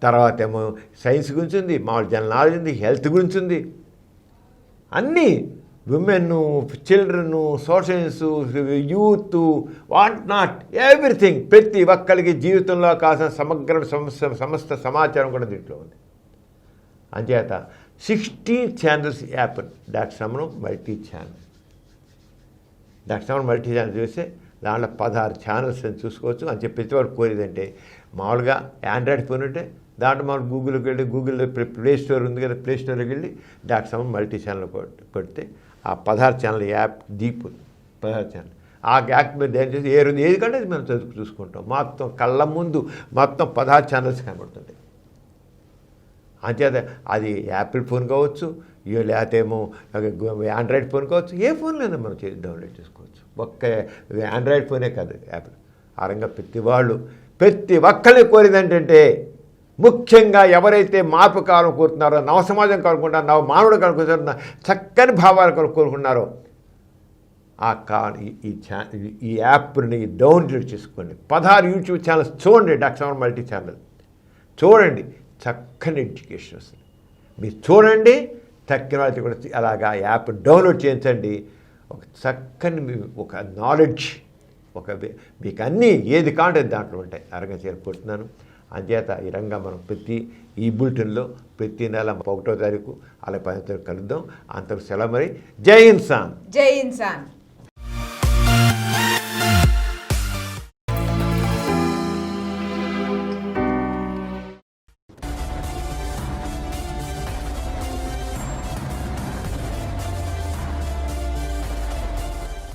తర్వాత ఏమో సైన్స్ గురించి ఉంది, మామూలు జనరల్ నాలెడ్జ్ ఉంది, హెల్త్ గురించి ఉంది, అన్నీ women, children, social, youth, what not everything. ప్రతి ఒక్కరికి జీవితంలో కావాల్సిన సమగ్ర సమస్త సమాచారం కూడా దీంట్లో ఉంది. అంచేత 16 ఛానల్స్ యాప్ డాక్టర్ సమరం మల్టీ ఛానల్. డాక్టర్ సమరం మల్టీ ఛానల్ చూస్తే దాంట్లో 16 ఛానల్స్ అని చూసుకోవచ్చు. అని చెప్పి ప్రతివాడు కోరేదంటే మామూలుగా ఆండ్రాయిడ్ ఫోన్ ఉంటే దాంట్లో మనం గూగుల్కి వెళ్ళి గూగుల్లో ప్లే స్టోర్ ఉంది కదా, ప్లే స్టోర్కి వెళ్ళి డాక్టర్ సమరం మల్టీ ఛానల్ కొడితే ఆ 16 ఛానల్ యాప్ దీపు 16 ఛానల్ ఆ యాప్ మీద ఏం చేసి ఏది కంటే అది మనం చూసుకుంటాం. మొత్తం కళ్ళ ముందు మొత్తం 16 ఛానల్స్ కనబడుతుంది. అంచేత అది యాపిల్ ఫోన్ కావచ్చు, లేకపోతే ఏమో ఆండ్రాయిడ్ ఫోన్ కావచ్చు, ఏ ఫోన్లోనే మనం డౌన్లోడ్ చేసుకోవచ్చు. ఒక్క ఆండ్రాయిడ్ ఫోనే కాదు, యాపిల్. ఆ రంగా ప్రతి ఒక్కరిని కోరేది ఏంటంటే ముఖ్యంగా ఎవరైతే మార్పు కావాలని కోరుతున్నారో, నవ సమాజం కోరుకుంటారో, నవ మానవుడు కోరుకుంటారో, చక్కని భావాలు కోరుకున్నారో ఈ యాప్ని డౌన్లోడ్ చేసుకోండి. 16 యూట్యూబ్ ఛానల్స్ చూడండి. డాక్టర్ సమరం మల్టీ ఛానల్ చూడండి, చక్కని ఎడ్యుకేషన్ వస్తుంది. మీరు చూడండి, తక్కిన వాళ్ళకి కూడా అలాగా యాప్ డౌన్లోడ్ చేయించండి. ఒక చక్కని ఒక నాలెడ్జ్, మీకు అన్నీ ఏది కాంటే దాంట్లో ఉంటాయి. అరగా చేరుకుంటున్నాను. అంచేత ఈ రంగా మనం ఈ బులెటిన్లో ప్రతి నెల 1వ తారీఖు అలా 10వ తారీఖు కలుద్దాం. అంతకు సెలవు. మరి జై ఇన్సాన్. జై ఇన్సాన్.